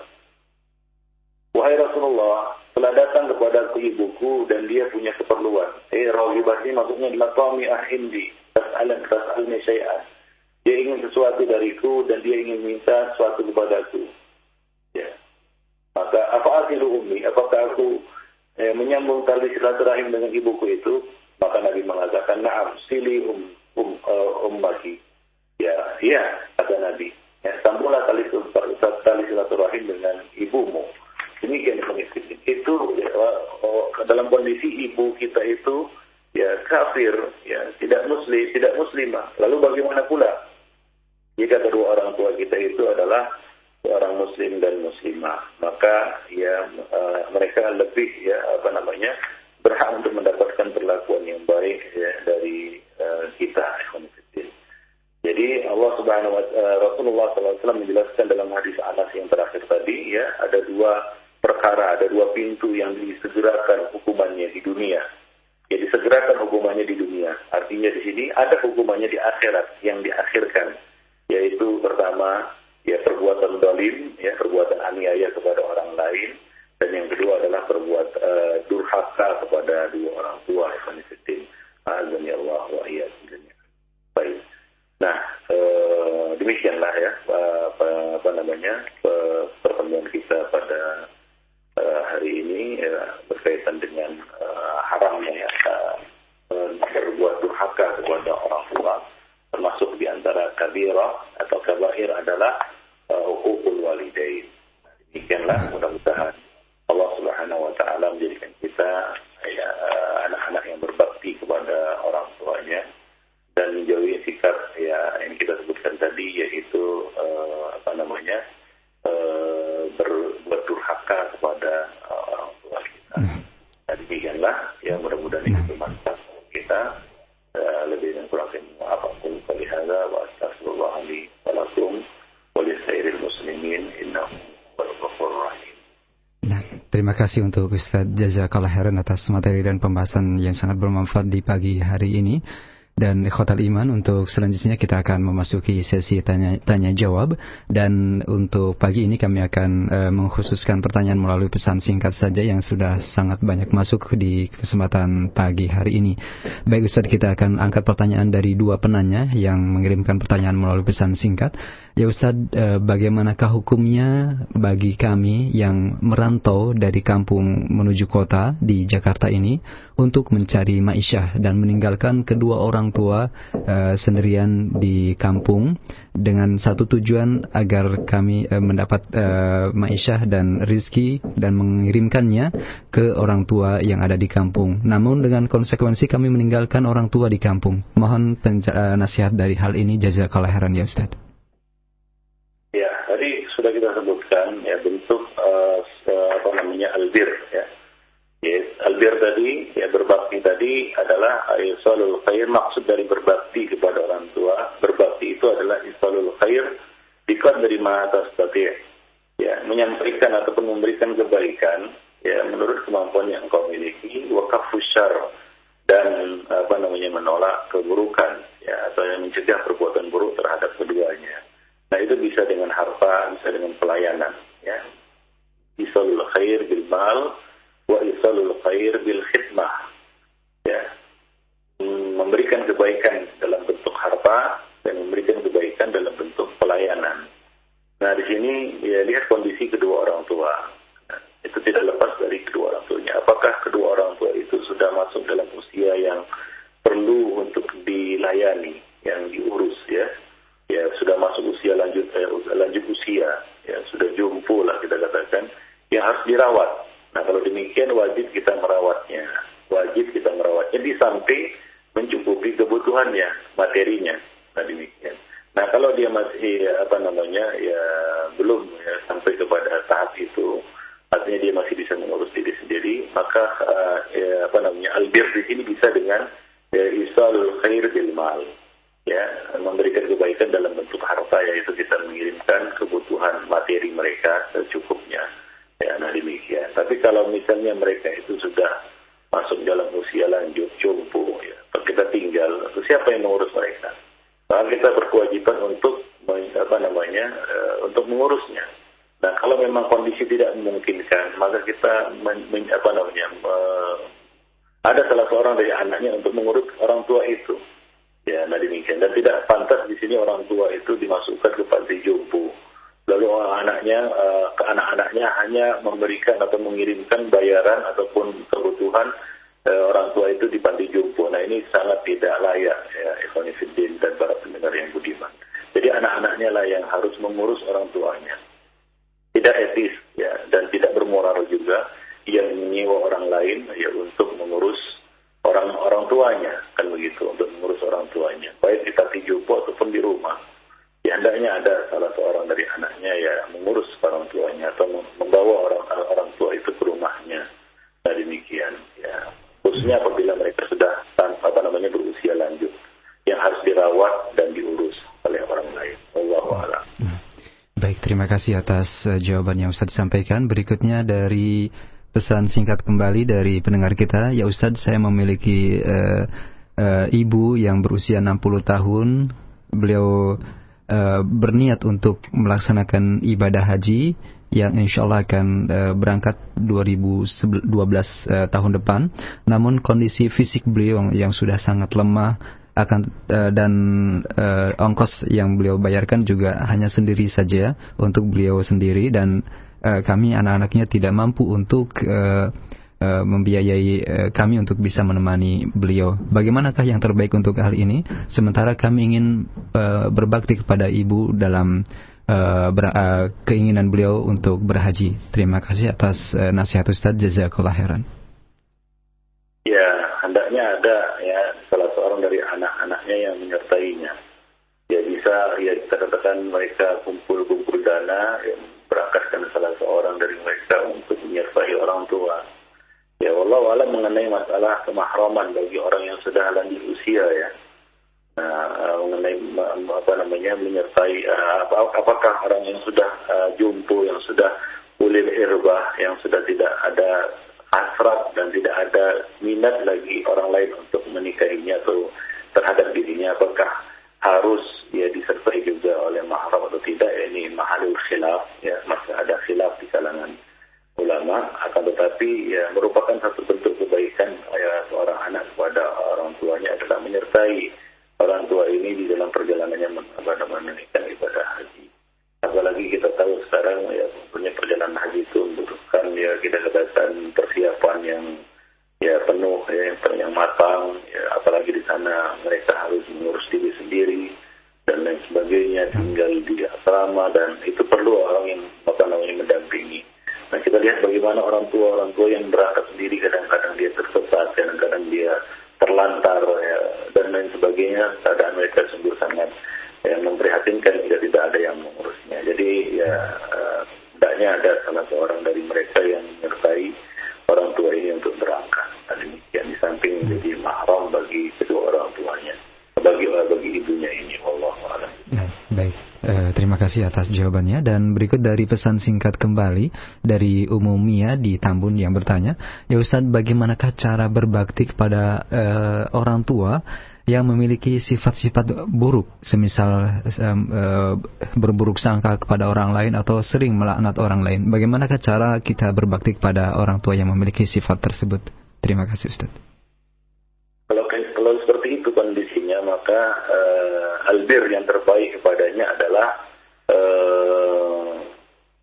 Wahai Rasulullah, telah datang kepadaku ibuku dan dia punya keperluan. Raghibah ini maksudnya adalah qami'ah indi, tas'alni syai'an. Dia ingin sesuatu dariku dan dia ingin minta sesuatu kepadaku. Ya. Maka afa'asilu ummi, apakah aku menyambung tali silaturahim dengan ibuku itu? Maka Nabi mengatakan, na'am, sili ummaki. Ya, kata Nabi. Ya, sambunglah tali silaturahim dengan ibumu. Demikian itu ya, dalam kondisi ibu kita itu ya kafir, ya tidak muslimah. Lalu bagaimana pula jika kedua orang tua kita itu adalah seorang muslim dan muslimah? Maka ya mereka lebih ya berhak untuk mendapatkan perlakuan yang baik ya dari kita. Jadi Rasulullah SAW menjelaskan dalam hadis Anas yang terakhir tadi, ya ada dua perkara, ada dua pintu yang disegerakan hukumannya di dunia. Ya, disegerakan hukumannya di dunia. Artinya di sini ada hukumannya di akhirat yang diakhirkan, yaitu pertama ya perbuatan zalim, ya perbuatan aniaya kepada orang lain, dan yang kedua adalah durhaka kepada dua orang tua. Azani Allah wa iyyakum. Baik. Nah, demikianlah ya pertemuan kita pada hari ini berkaitan dengan haramnya berbuat durhaka kepada orang tua, termasuk di antara kabirah atau kabair adalah uququl walidain. Demikianlah, mudah-mudahan Allah Subhanahu wa taala menjadikan kita anak-anak yang berbakti kepada orang tuanya dan menjauhi sikap yang kita sebutkan tadi, yaitu berdurhaka kepada orang tua kita. Nah, demikianlah ya, mudah-mudahan itu bermanfaat kita. Lebih dan kurang apapun kali hadza wa astaghfirullah li wa lakum wa li sairil muslimin innahu huwal ghafurur rahim. Terima kasih untuk Ustaz Jazakallah khairan atas materi dan pembahasan yang sangat bermanfaat di pagi hari ini. Dan ikhwatal iman, untuk selanjutnya kita akan memasuki sesi tanya jawab, dan untuk pagi ini kami akan mengkhususkan pertanyaan melalui pesan singkat saja yang sudah sangat banyak masuk di kesempatan pagi hari ini. Baik Ustaz, kita akan angkat pertanyaan dari dua penanya yang mengirimkan pertanyaan melalui pesan singkat. Ya Ustaz, bagaimanakah hukumnya bagi kami yang merantau dari kampung menuju kota di Jakarta ini untuk mencari ma'isyah dan meninggalkan kedua orang orang tua sendirian di kampung dengan satu tujuan agar kami mendapat ma'isyah dan rizki dan mengirimkannya ke orang tua yang ada di kampung. Namun dengan konsekuensi kami meninggalkan orang tua di kampung. Mohon nasihat dari hal ini, jazakallah khairan ya Ustaz. Ya, tadi sudah kita sebutkan ya bentuk albir ya. Yes, albir tadi ya, berbakti tadi adalah isalul khair. Maksud dari berbakti kepada orang tua, berbakti itu adalah isalul khair biqadri ma tastati', ya, menyampaikan ataupun memberikan kebaikan ya menurut kemampuan yang engkau miliki, wa kaffus syarr, dan menolak keburukan ya, atau yang mencegah perbuatan buruk terhadap keduanya. Nah, itu bisa dengan harta, bisa dengan pelayanan ya. Isalul khair bil mal wa isalul khair bil khidmah, ya, memberikan kebaikan dalam bentuk harta dan memberikan kebaikan dalam bentuk pelayanan. Nah, di sini ya lihat kondisi kedua orang tua. Nah, itu tidak lepas dari kedua orang tuanya. Apakah kedua orang tua itu sudah masuk dalam usia yang perlu untuk dilayani, yang diurus ya. Ya, sudah masuk usia lanjut usia, ya, sudah jumpo lah kita katakan, yang harus dirawat. Nah, kalau demikian wajib kita merawatnya. Di samping mencukupi kebutuhannya, materinya. Nah, demikian. Nah, kalau dia masih belum ya, sampai kepada tahap itu, artinya dia masih bisa mengurus diri sendiri, maka albir di sini bisa dengan isal khair bil mal. Ya, memberikan kebaikan dalam bentuk harta, yaitu kita mengirimkan kebutuhan materi mereka secukupnya. Ya, nah demikian. Tapi kalau misalnya mereka itu sudah masuk dalam usia lanjut, jompo, ya, kita tinggal, siapa yang mengurus mereka? Maka kita berkewajiban untuk untuk mengurusnya. Nah, kalau memang kondisi tidak memungkinkan, maka kita ada salah seorang dari anaknya untuk mengurus orang tua itu. Ya, nah demikian. Dan tidak pantas di sini orang tua itu dimasukkan ke panti jompo. Lalu anak-anaknya hanya memberikan atau mengirimkan bayaran ataupun kebutuhan orang tua itu di panti jompo. Nah, ini sangat tidak layak ya, ikhwan fillah dan para pendengar yang budiman. Jadi anak-anaknya lah yang harus mengurus orang tuanya. Tidak etis ya, dan tidak bermoral juga yang menyewa orang lain ya untuk mengurus orang tuanya, kan begitu, untuk mengurus orang tuanya, baik di panti jompo ataupun di rumah. Ya, hendaknya ada salah seorang dari anaknya ya mengurus orang tuanya atau membawa orang tua itu ke rumahnya. Nah, demikian ya. Khususnya apabila mereka sudah berusia lanjut, yang harus dirawat dan diurus oleh orang lain. Wallahu a'lam. Baik, terima kasih atas jawaban yang Ustaz sampaikan. Berikutnya dari pesan singkat kembali dari pendengar kita. Ya Ustaz, saya memiliki ibu yang berusia 60 tahun. Beliau berniat untuk melaksanakan ibadah haji yang insya Allah akan berangkat 2012 tahun depan. Namun kondisi fisik beliau yang sudah sangat lemah dan ongkos yang beliau bayarkan juga hanya sendiri saja untuk beliau sendiri, dan kami anak-anaknya tidak mampu untuk membiayai kami untuk bisa menemani beliau. Bagaimanakah yang terbaik untuk hal ini? Sementara kami ingin berbakti kepada ibu dalam keinginan beliau untuk berhaji. Terima kasih atas nasihat Ustaz, jazakallah khairan. Ya, hendaknya ada ya salah seorang dari anak-anaknya yang menyertainya. Ya, bisa ya kita katakan mereka kumpul dana, ya, berangkatkan salah seorang dari mereka untuk menyertai orang tua. Ya, wallahu a'lam mengenai masalah kemahraman bagi orang yang sudah lanjut usia ya. Nah, mengenai menyertai apakah orang yang sudah jumpo, yang sudah ulil irbah, yang sudah tidak ada hasrat dan tidak ada minat lagi orang lain untuk menikahinya atau terhadap dirinya, apakah harus ya disertai juga oleh mahram atau tidak? Ini mahalul khilaf ya, masih ada khilaf di kalangan ulama. Akan tetapi ya merupakan satu bentuk kebaikan ya seorang anak kepada orang tuanya adalah menyertai orang tua ini di dalam perjalanannya menunaikan ibadah haji. Apalagi kita tahu sekarang ya punya perjalanan haji itu membutuhkan ya kita katakan persiapan ya penuh, ya yang matang, ya, apalagi di sana mereka harus mengurus diri sendiri dan lain sebagainya, tinggal di asrama, dan itu perlu orang yang mendampingi. Nah, kita lihat bagaimana orang tua yang berangkat sendiri, kadang-kadang dia tersesat, kadang-kadang dia terlantar, ya, dan lain sebagainya. Keadaan mereka sungguh sangat memprihatinkan jika tidak ada yang mengurusnya. Jadi ya hendaknya ada salah seorang dari mereka yang menyertai orang tua ini untuk berangkat. Nah, demikian, di samping menjadi mahram bagi kedua orang tuanya, bagi ibunya ini. Wallahu a'lam. Baik. Terima kasih atas jawabannya. Dan berikut dari pesan singkat kembali dari Umumia di Tambun yang bertanya, ya Ustadz, bagaimanakah cara berbakti kepada orang tua yang memiliki sifat-sifat buruk, semisal berburuk sangka kepada orang lain atau sering melaknat orang lain? Bagaimanakah cara kita berbakti kepada orang tua yang memiliki sifat tersebut? Terima kasih Ustadz. Kalau seperti itu kondisinya, maka albir yang terbaik kepadanya adalah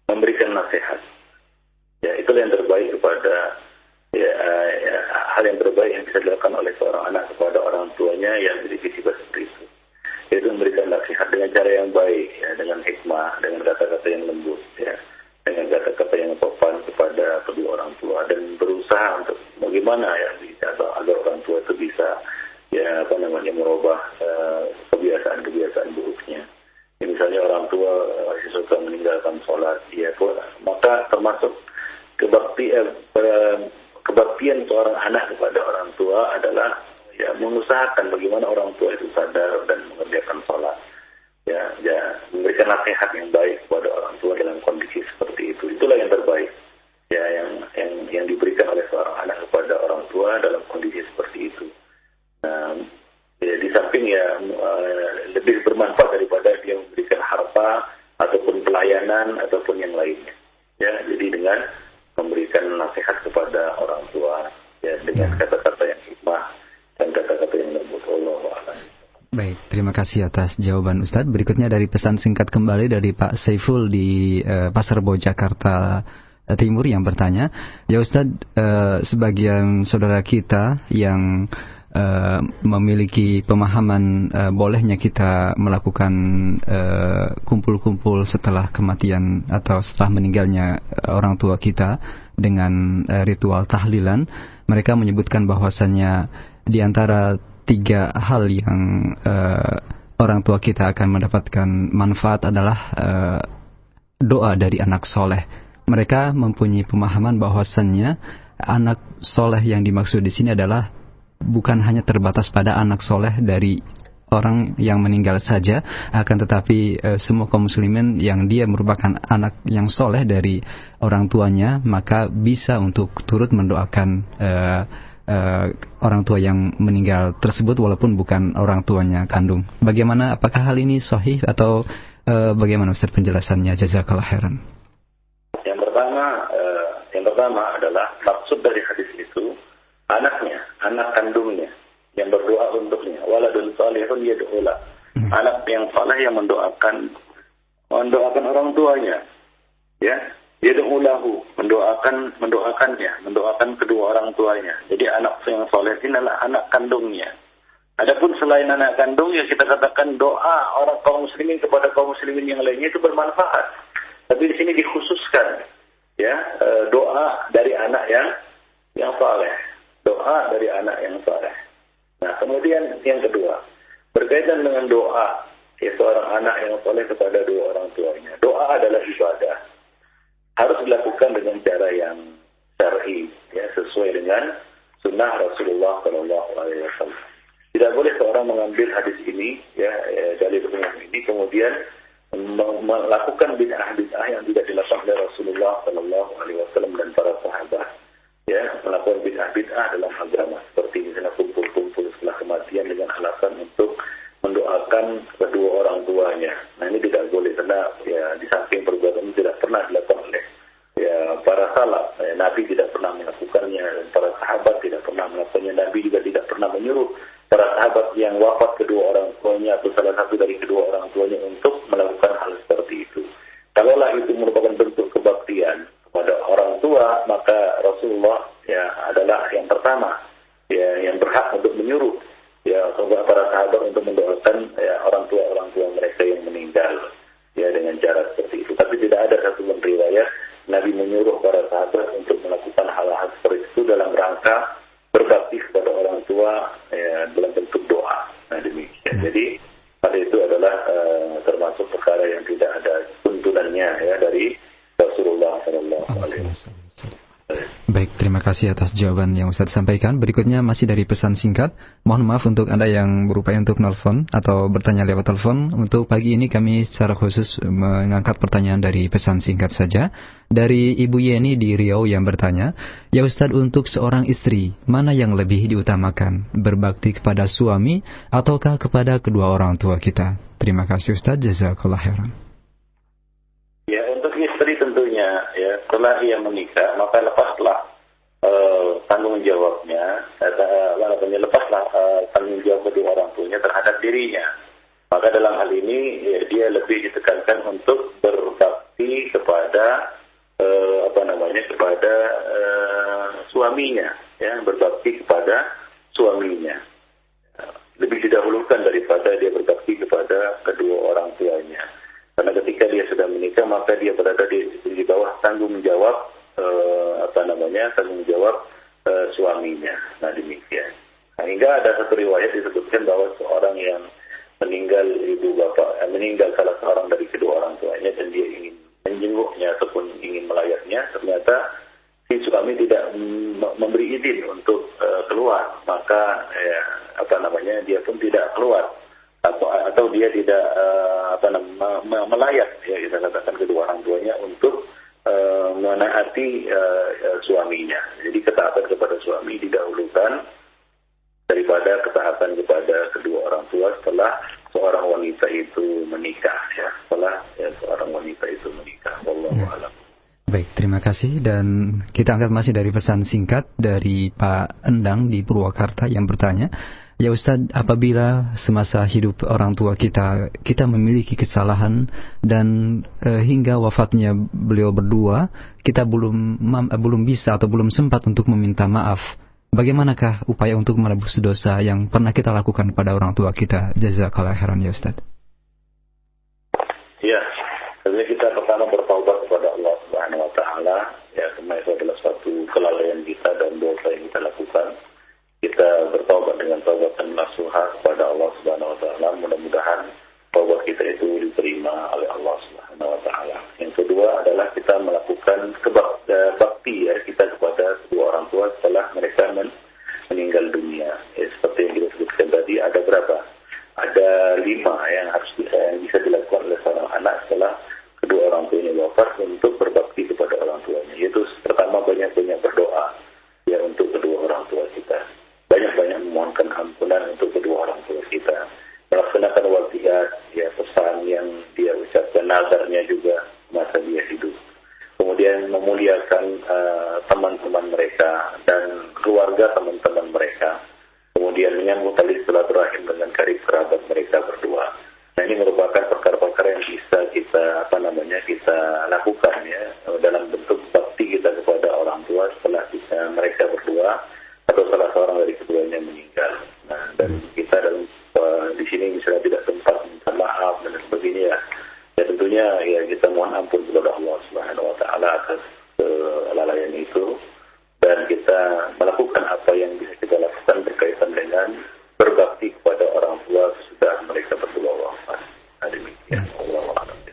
memberikan nasihat. Ya, itulah yang terbaik kepada hal yang terbaik yang bisa dilakukan oleh seorang anak kepada orang tuanya yang memiliki sifat seperti itu. Yaitu memberikan nasihat dengan cara yang baik, ya, dengan hikmah, dengan kata-kata yang lembut, ya, dengan kata-kata yang sopan kepada kedua orang tua, dan berusaha untuk bagaimana ya agar orang tua itu bisa merubah kebiasaan-kebiasaan buruknya. Ya, misalnya orang tua masih suka meninggalkan sholat, ya, maka termasuk kebaktian seorang anak kepada orang tua adalah ya mengusahakan bagaimana orang tua itu sadar dan mengerjakan sholat. Ya, memberikan nasihat yang baik kepada orang tua dalam kondisi seperti itu. Itulah yang terbaik. Ya, yang diberikan oleh seorang anak kepada orang tua dalam kondisi seperti itu. Nah, ya, di samping lebih bermanfaat daripada dia memberikan harta ataupun pelayanan ataupun yang lainnya. Ya, jadi dengan memberikan nasihat kepada orang tua, ya, dengan kata-kata yang hikmah dan kata-kata yang lembut. Allahu a'lam. Baik, terima kasih atas jawaban Ustadz. Berikutnya dari pesan singkat kembali dari Pak Saiful di Pasar Bo, Jakarta Timur yang bertanya, ya Ustadz, sebagian saudara kita yang memiliki pemahaman bolehnya kita melakukan kumpul-kumpul setelah kematian atau setelah meninggalnya orang tua kita dengan ritual tahlilan. Mereka menyebutkan bahwasannya di antara 3 hal yang orang tua kita akan mendapatkan manfaat adalah doa dari anak soleh. Mereka mempunyai pemahaman bahwasannya anak soleh yang dimaksud di sini adalah bukan hanya terbatas pada anak soleh dari orang yang meninggal saja, akan tetapi semua kaum muslimin yang dia merupakan anak yang soleh dari orang tuanya, maka bisa untuk turut mendoakan orang tua yang meninggal tersebut walaupun bukan orang tuanya kandung. Bagaimana, apakah hal ini sahih atau bagaimana Ustaz penjelasannya? Jazakallah khairan. Yang pertama adalah maksud dari hadis itu anaknya, anak kandungnya yang berdoa untuknya, waladun salihun yad'ula. Anak yang saleh yang mendoakan orang tuanya, ya, yad'ulahu, mendoakannya, mendoakan kedua orang tuanya. Jadi anak yang saleh ini adalah anak kandungnya. Adapun selain anak kandung, ya kita katakan doa orang kaum muslimin kepada kaum muslimin yang lainnya itu bermanfaat. Tapi di sini dikhususkan, ya, doa dari anak yang saleh. Doa dari anak yang saleh. Nah, kemudian yang kedua, berkaitan dengan doa, ya, seorang anak yang saleh kepada dua orang tuanya. Doa adalah ibadah. Harus dilakukan dengan cara yang syar'i, ya, sesuai dengan sunnah Rasulullah SAW. Tidak boleh seorang mengambil hadis ini, ya, dalil umum ini, kemudian melakukan bid'ah yang tidak dilakukan oleh Rasulullah SAW dan para sahabat. Ya, melakukan bid'ah dalam agama, seperti misalnya kumpul-kumpul setelah kematian dengan alasan untuk mendoakan kedua orang tuanya. Nah, ini tidak boleh, karena ya di samping perbuatan ini tidak pernah dilakukan oleh ya para salaf. Ya, Nabi tidak pernah melakukannya, dan para sahabat tidak pernah melakukannya. Nabi juga tidak pernah menyuruh para sahabat yang wafat kedua orang tuanya atau salah satu dari kedua orang tuanya untuk melakukan hal seperti itu. Kalaulah itu merupakan bentuk kebaktian kepada orang tua, maka Rasulullah ya adalah yang pertama, ya yang berhak untuk menyuruh ya para sahabat untuk mendoakan ya orang tua mereka yang meninggal ya dengan cara seperti itu. Tapi tidak ada satu riwayat Nabi menyuruh para sahabat untuk melakukan hal-hal seperti itu dalam rangka berbakti kepada orang tua ya, dalam bentuk doa. Nah demikian. Jadi hal itu adalah termasuk perkara yang tidak ada tuntunannya ya dari Rasulullah SAW. Baik, terima kasih atas jawaban yang Ustaz sampaikan. Berikutnya masih dari pesan singkat. Mohon maaf untuk Anda yang berupaya untuk nelfon atau bertanya lewat telepon. Untuk pagi ini kami secara khusus mengangkat pertanyaan dari pesan singkat saja. Dari Ibu Yeni di Riau yang bertanya, ya Ustaz, untuk seorang istri, mana yang lebih diutamakan? Berbakti kepada suami ataukah kepada kedua orang tua kita? Terima kasih Ustaz, jazakallah khairan. Ya, untuk istri tentunya ya setelah ia menikah maka lepaslah tanggung jawabnya, lepaslah tanggung jawab kedua orang tuanya terhadap dirinya. Maka dalam hal ini ya, dia lebih ditekankan untuk berbakti kepada kepada suaminya, ya berbakti kepada suaminya. Lebih didahulukan daripada dia berbakti kepada kedua orang tuanya. Karena ketika dia sudah menikah maka dia berada di bawah tanggung jawab tanggung jawab suaminya. Nah demikian. Nah, hingga ada satu riwayat disebutkan bahwa seorang yang meninggal salah seorang dari kedua orang tuanya dan dia ingin menjenguknya ataupun ingin melayatnya, ternyata si suami tidak memberi izin untuk keluar, maka dia pun tidak keluar atau dia tidak melayat ya kita katakan kedua orang tuanya untuk menaati suaminya. Jadi ketaatan kepada suami didahulukan daripada ketaatan kepada kedua orang tua setelah seorang wanita itu menikah ya. Wallahu a'lam. Baik, terima kasih. Dan kita angkat masih dari pesan singkat dari Pak Endang di Purwakarta yang bertanya, ya Ustadz, apabila semasa hidup orang tua kita memiliki kesalahan dan hingga wafatnya beliau berdua, kita belum bisa atau belum sempat untuk meminta maaf, bagaimanakah upaya untuk menebus dosa yang pernah kita lakukan pada orang tua kita? Jazakallah khairan ya Ustadz. Ya, sebenarnya kita pertama bertaubat kepada Allah Subhanahu wa taala, ya karena itu adalah suatu kelalaian kita dan dosa yang kita lakukan. Kita bertaubat dengan taubatan nasuha kepada Allah Subhanahu wa taala. Mudah-mudahan taubat kita itu diterima oleh Allah Subhanahu wa taala. Yang kedua adalah kita melakukan bakti ya kita kepada kedua orang tua setelah mereka meninggal dunia. Ya, seperti yang kita sebutkan tadi, ada berapa? Ada 5 yang bisa dilakukan oleh seorang anak setelah kedua orang tuanya wafat untuk berbakti kepada orang tuanya. Yaitu pertama banyak-banyak berdoa ya untuk kedua orang tua kita. Banyak-banyak memohonkan ampunan untuk kedua orang tua kita. Melaksanakan wasiat, ya pesan yang dia ucapkan, nazarnya juga masa dia hidup. Kemudian memuliakan teman-teman mereka dan keluarga teman-teman mereka. Kemudian menyambung tali silaturahim dengan karib kerabat mereka berdua. Nah ini merupakan perkara-perkara yang bisa kita lakukan ya dalam bentuk bakti kita kepada orang tua setelah mereka berdua atau salah seorang dari keduanya meninggal. Nah, dan kita di sini misalnya tidak sempat minta maaf dan sebagainya ya tentunya ya kita mohon ampun kepada Allah Subhanahu wa taala atas kelalaian itu dan kita melakukan apa yang bisa kita lakukan berkaitan dengan berbakti kepada orang tua sesudah mereka berdua wafat. Demikian.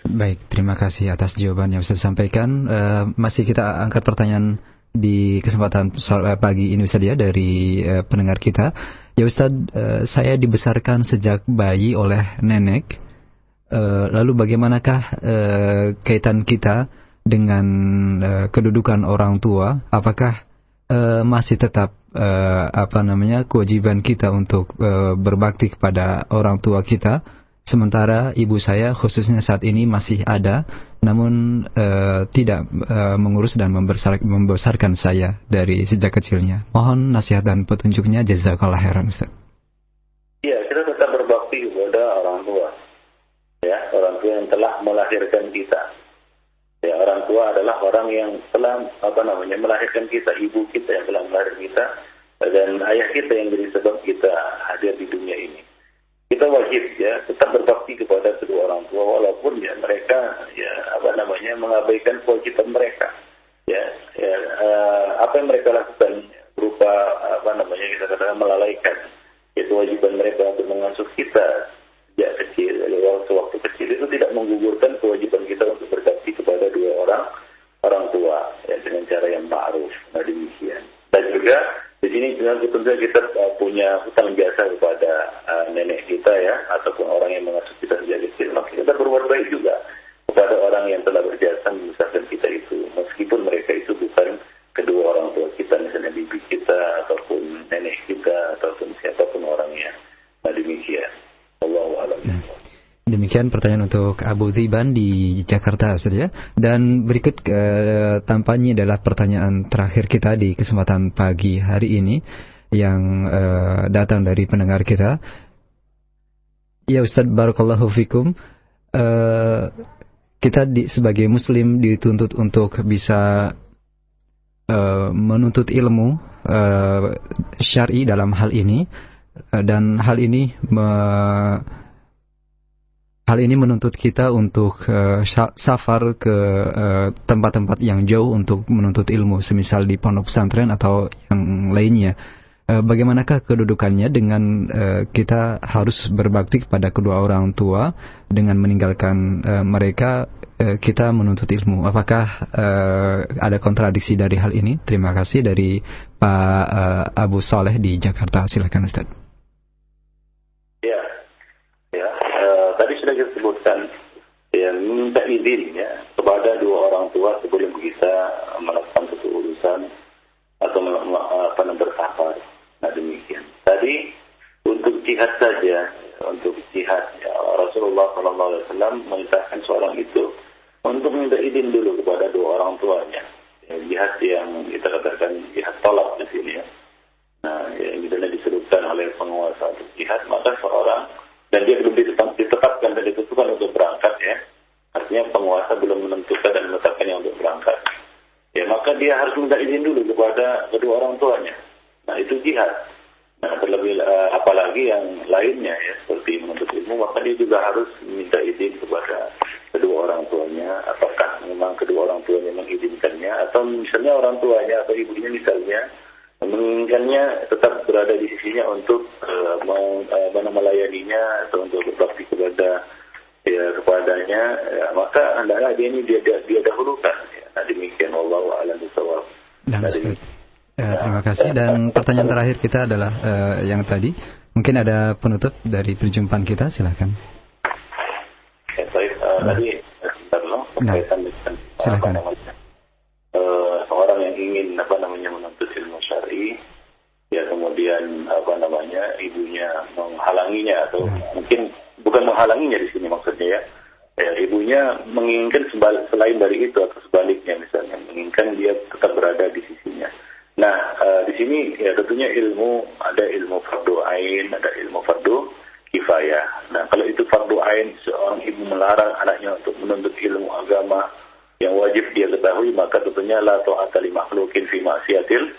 Baik, terima kasih atas jawaban yang Ustaz sampaikan. Masih kita angkat pertanyaan di kesempatan pagi ini Ustaz ya dari pendengar kita. Ya Ustaz, saya dibesarkan sejak bayi oleh nenek. Lalu bagaimanakah kaitan kita dengan kedudukan orang tua? Apakah masih tetap kewajiban kita untuk berbakti kepada orang tua kita? Sementara ibu saya khususnya saat ini masih ada, namun tidak mengurus dan membesarkan saya dari sejak kecilnya. Mohon nasihat dan petunjuknya, jazakallah khairan Ustaz. Iya, kita tetap berbakti kepada orang tua. Ya, orang tua yang telah melahirkan kita. Ya, orang tua adalah orang yang telah melahirkan kita, ibu kita yang telah melahirkan kita, dan ayah kita yang jadi sebab kita hadir di dunia ini. Kita wajib ya tetap berbakti kepada kedua orang tua walaupun ya mereka mengabaikan kewajiban mereka. Apa yang mereka lakukan berupa kita katakan melalaikan kewajiban mereka untuk mengasuh kita sejak kecil, waktu kecil, itu tidak menggugurkan kewajiban kita untuk berbakti kepada dua orang tua ya, dengan cara yang ma'ruf. Nah, demikian. Dan juga di sini tentu saja kita punya hutang jasa kepada nenek kita ya, ataupun orang yang mengasuh kita sejak kecil. Maka kita berbuat baik juga kepada orang yang telah berjasa membesarkan kita itu, meskipun mereka itu bukan kedua orang tua kita, misalnya bibi kita ataupun nenek kita ataupun siapapun orangnya. Nah, demikian. Wallahu a'lam. Demikian pertanyaan untuk Abu Ziban di Jakarta saja. Dan berikut tampaknya adalah pertanyaan terakhir kita di kesempatan pagi hari ini yang datang dari pendengar kita. Ya Ustaz, barakallahu fikum. Kita sebagai muslim dituntut untuk bisa menuntut ilmu syar'i dalam hal ini, dan hal ini menuntut kita untuk safar ke tempat-tempat yang jauh untuk menuntut ilmu, semisal di pondok pesantren atau yang lainnya. Bagaimanakah kedudukannya dengan kita harus berbakti kepada kedua orang tua dengan meninggalkan mereka, kita menuntut ilmu? Apakah ada kontradiksi dari hal ini? Terima kasih dari Pak Abu Saleh di Jakarta. Silakan Ustaz. Tadi sudah kita sebutkan ya, minta izin ya kepada dua orang tua sebelum kita melakukan satu urusan atau bersafar. Nah, demikian. Tadi untuk jihad saja, untuk jihad ya, Rasulullah SAW memerintahkan seorang itu untuk minta izin dulu kepada dua orang tuanya. Ya, jihad yang kita katakan jihad talab di sini ya. Nah, yang misalnya diserukan oleh penguasa untuk jihad, maka seorang dan dia belum ditetapkan dan ditentukan untuk berangkat ya. Artinya penguasa belum menentukan dan menetapkannya untuk berangkat. Ya, maka dia harus minta izin dulu kepada kedua orang tuanya. Nah, itu jihad. Nah, terlebih apalagi yang lainnya ya, seperti menuntut ilmu, maka dia juga harus minta izin kepada kedua orang tuanya. Apakah memang kedua orang tuanya mengizinkannya, atau misalnya orang tuanya atau ibunya misalnya menginginkannya tetap berada di sisinya untuk melayaninya atau untuk berbakti kepadanya, ya, maka hendaklah dia dahulukan. Ya. Nah, demikian. Wallahu a'lam bishawab. Terima kasih. Dan pertanyaan terakhir kita adalah yang tadi. Mungkin ada penutup dari perjumpaan kita, silakan. Ya, baik. Tadi berkaitan dengan silakan. Seorang yang ingin menuntut ilmu syar'i, ya kemudian ibunya menghalanginya atau mungkin bukan menghalanginya di sini maksudnya ya, ibunya menginginkan selain dari itu atau sebaliknya misalnya menginginkan dia tetap berada di sisinya. Nah, di sini ya tentunya ada ilmu fardu ain, ada ilmu fardu kifayah. Nah, kalau itu fardu ain, seorang ibu melarang anaknya untuk menuntut ilmu agama yang wajib dia ketahui, maka tentunya la ta'ata li makhluqin fi ma'siyatil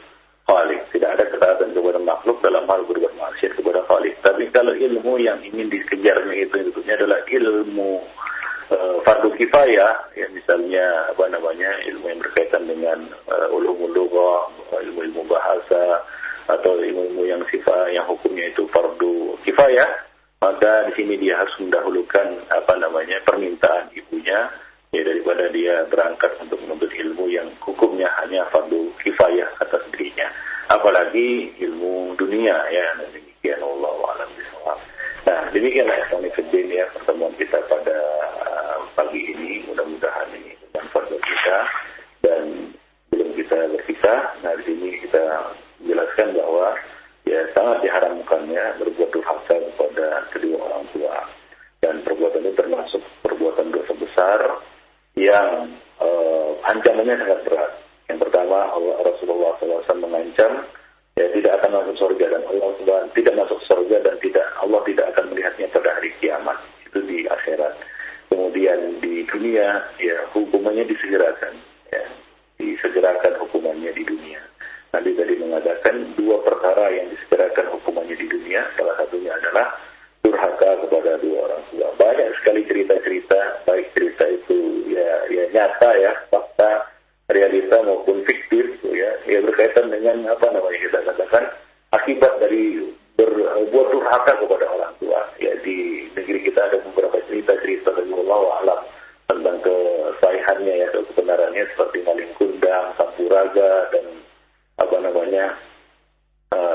khaliq. Tidak ada ketaatan kepada makhluk dalam hal berbuat maksiat kepada khaliq. Tapi kalau ilmu yang ingin dikejarnya itu tentunya adalah ilmu fardu kifayah, ya misalnya ilmu yang berkaitan dengan ulumul lughah, ilmu bahasa atau ilmu yang yang hukumnya itu fardu kifayah, maka di sini dia harus mendahulukan permintaan ibunya ya daripada dia berangkat untuk menuntut ilmu yang hukumnya hanya fardu kifayah atas dirinya, apalagi ilmu dunia ya. Demikian wallahu a'lam bishawab. Nah, demikianlah ya pertemuan kita pada pagi ini. Mudah-mudahan ini bermanfaat bagi kita, dan belum kita berpisah. Nah, di sini kita jelaskan bahwa ya sangat diharamkannya berbuat durhaka kepada kedua orang tua, dan perbuatan itu termasuk perbuatan dosa besar yang ancamannya sangat berat. Yang pertama, Rasulullah SAW mengancam ya tidak akan masuk surga, dan Allah tidak masuk surga, dan Allah tidak akan melihatnya pada hari kiamat, itu di akhirat. Kemudian di dunia dunia, ya hukumannya disegerakan, ya disegerakan hukumannya di dunia. Nabi tadi mengatakan dua perkara yang disegerakan hukumannya di dunia, salah satunya adalah durhaka kepada dua orang tua. Banyak sekali cerita-cerita, baik cerita itu ya nyata ya, fakta, realita maupun fiktif, ya berkaitan dengan kita katakan akibat dari berbuat durhaka kepada orang tua. Ya di negeri kita ada beberapa cerita-cerita dari Allah alam tentang kesahihannya ya, kebenarannya seperti maling kundang, sampuraga dan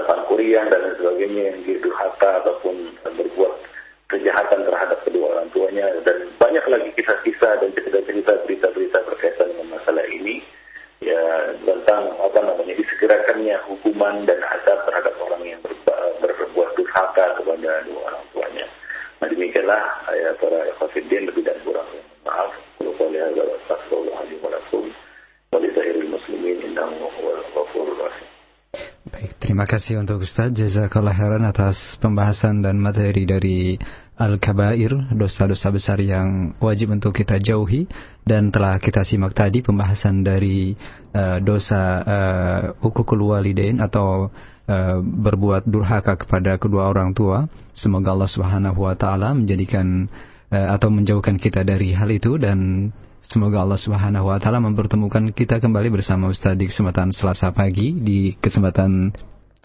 sangkuriang dan sebagainya yang durhaka ataupun berbuat kejahatan terhadap kedua orang tuanya, dan banyak lagi kisah-kisah dan cerita-cerita berita berkaitan dengan masalah ini ya, tentang disegerakannya hukuman dan azab terhadap orang yang berbuat durhaka kepada dua orang tuanya. Nah demikianlah ya para ikhwatiddin, lebih dan kurang maaf. Qul ya astaghfirullahaladzim wa lakum wa lisa'iril muslimin innahu huwal ghafurur rahim. Baik, terima kasih untuk Ustaz. Jazakallah khairan atas pembahasan dan materi dari Al-Kabair, dosa-dosa besar yang wajib untuk kita jauhi. Dan telah kita simak tadi pembahasan dari dosa hukukul walidain atau berbuat durhaka kepada kedua orang tua. Semoga Allah Subhanahu wa taala menjadikan atau menjauhkan kita dari hal itu, dan semoga Allah Subhanahu wa taala mempertemukan kita kembali bersama Ustaz di kesempatan Selasa pagi, di kesempatan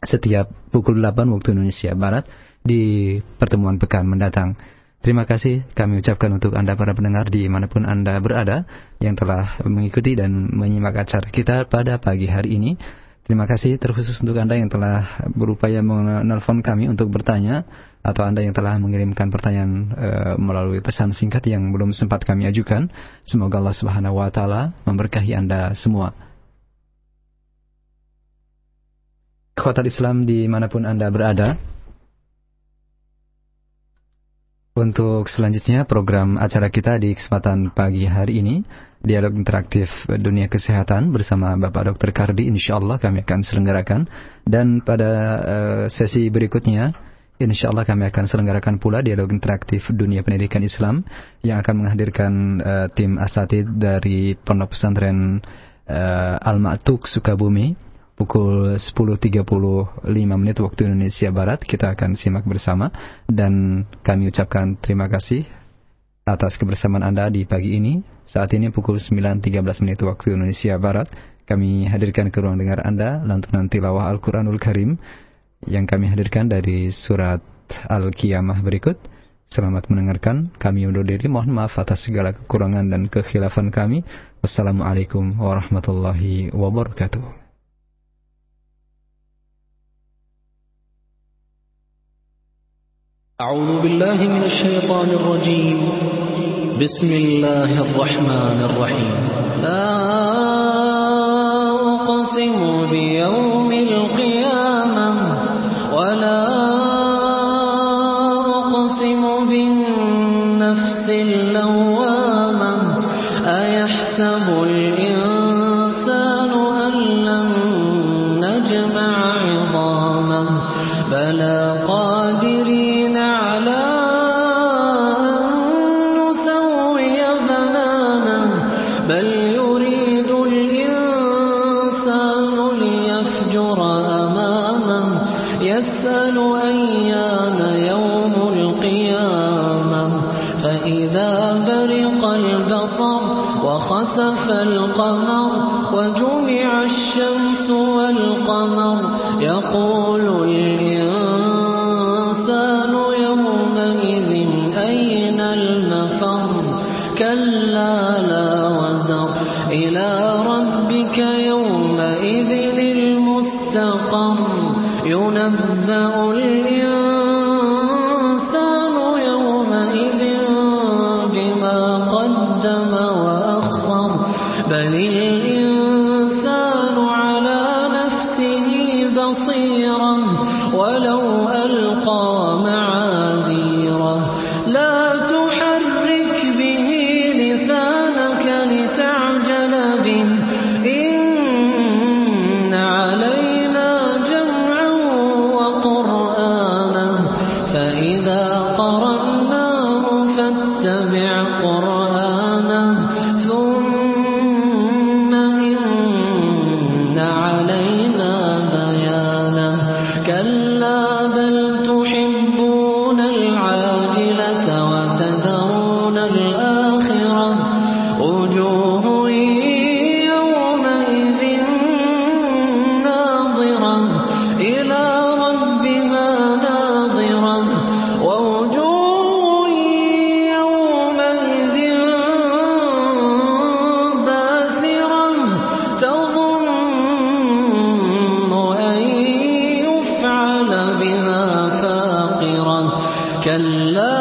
setiap pukul 8 waktu Indonesia Barat di pertemuan pekan mendatang. Terima kasih kami ucapkan untuk Anda para pendengar dimanapun Anda berada yang telah mengikuti dan menyimak acara kita pada pagi hari ini. Terima kasih terkhusus untuk Anda yang telah berupaya menelpon kami untuk bertanya, atau Anda yang telah mengirimkan pertanyaan melalui pesan singkat yang belum sempat kami ajukan. Semoga Allah Subhanahu wa taala memberkahi Anda semua. Ikhwatal Islam dimanapun Anda berada, untuk selanjutnya program acara kita di kesempatan pagi hari ini, Dialog Interaktif Dunia Kesehatan bersama Bapak Dr. Kardi, insyaallah kami akan selenggarakan. Dan pada sesi berikutnya, insyaallah kami akan selenggarakan pula Dialog Interaktif Dunia Pendidikan Islam yang akan menghadirkan tim asatid dari Pondok Pesantren Al-Ma'tuk Sukabumi pukul 10.35 waktu Indonesia Barat. Kita akan simak bersama, dan kami ucapkan terima kasih atas kebersamaan Anda di pagi ini. Saat ini pukul 9.13 waktu Indonesia Barat, kami hadirkan ke ruang dengar Anda lantunan tilawah Al-Quranul Karim yang kami hadirkan dari surat Al-Qiyamah berikut. Selamat mendengarkan. Kami undur diri, mohon maaf atas segala kekurangan dan kekhilafan kami. Wassalamualaikum warahmatullahi wabarakatuh. أعوذ بالله من الشيطان الرجيم. بسم الله الرحمن الرحيم. لا أقسم بيوم القيامة ولا أقسم بالنفس اللوامة أيحسب الإنسان أن لن نجمع عظامه بلى قادرين على أن نسوي بنانه بل يريد الإنسان ليفجر أمامه يسأل أيان يوم القيامة فإذا برق البصر وخسف القمر وجمع الشمس والقمر يقول الإنسان يومئذ أين المفر كلا لا وزر إلى ربك يومئذ المستقر ينبأ الإنسان يومئذ بما قدم وأخر بل الإنسان على نفسه بصيرا ولو ألقى معاذيره لا تحرك به لسانك لتعجل به إن علينا جمعه وقرآنه كلا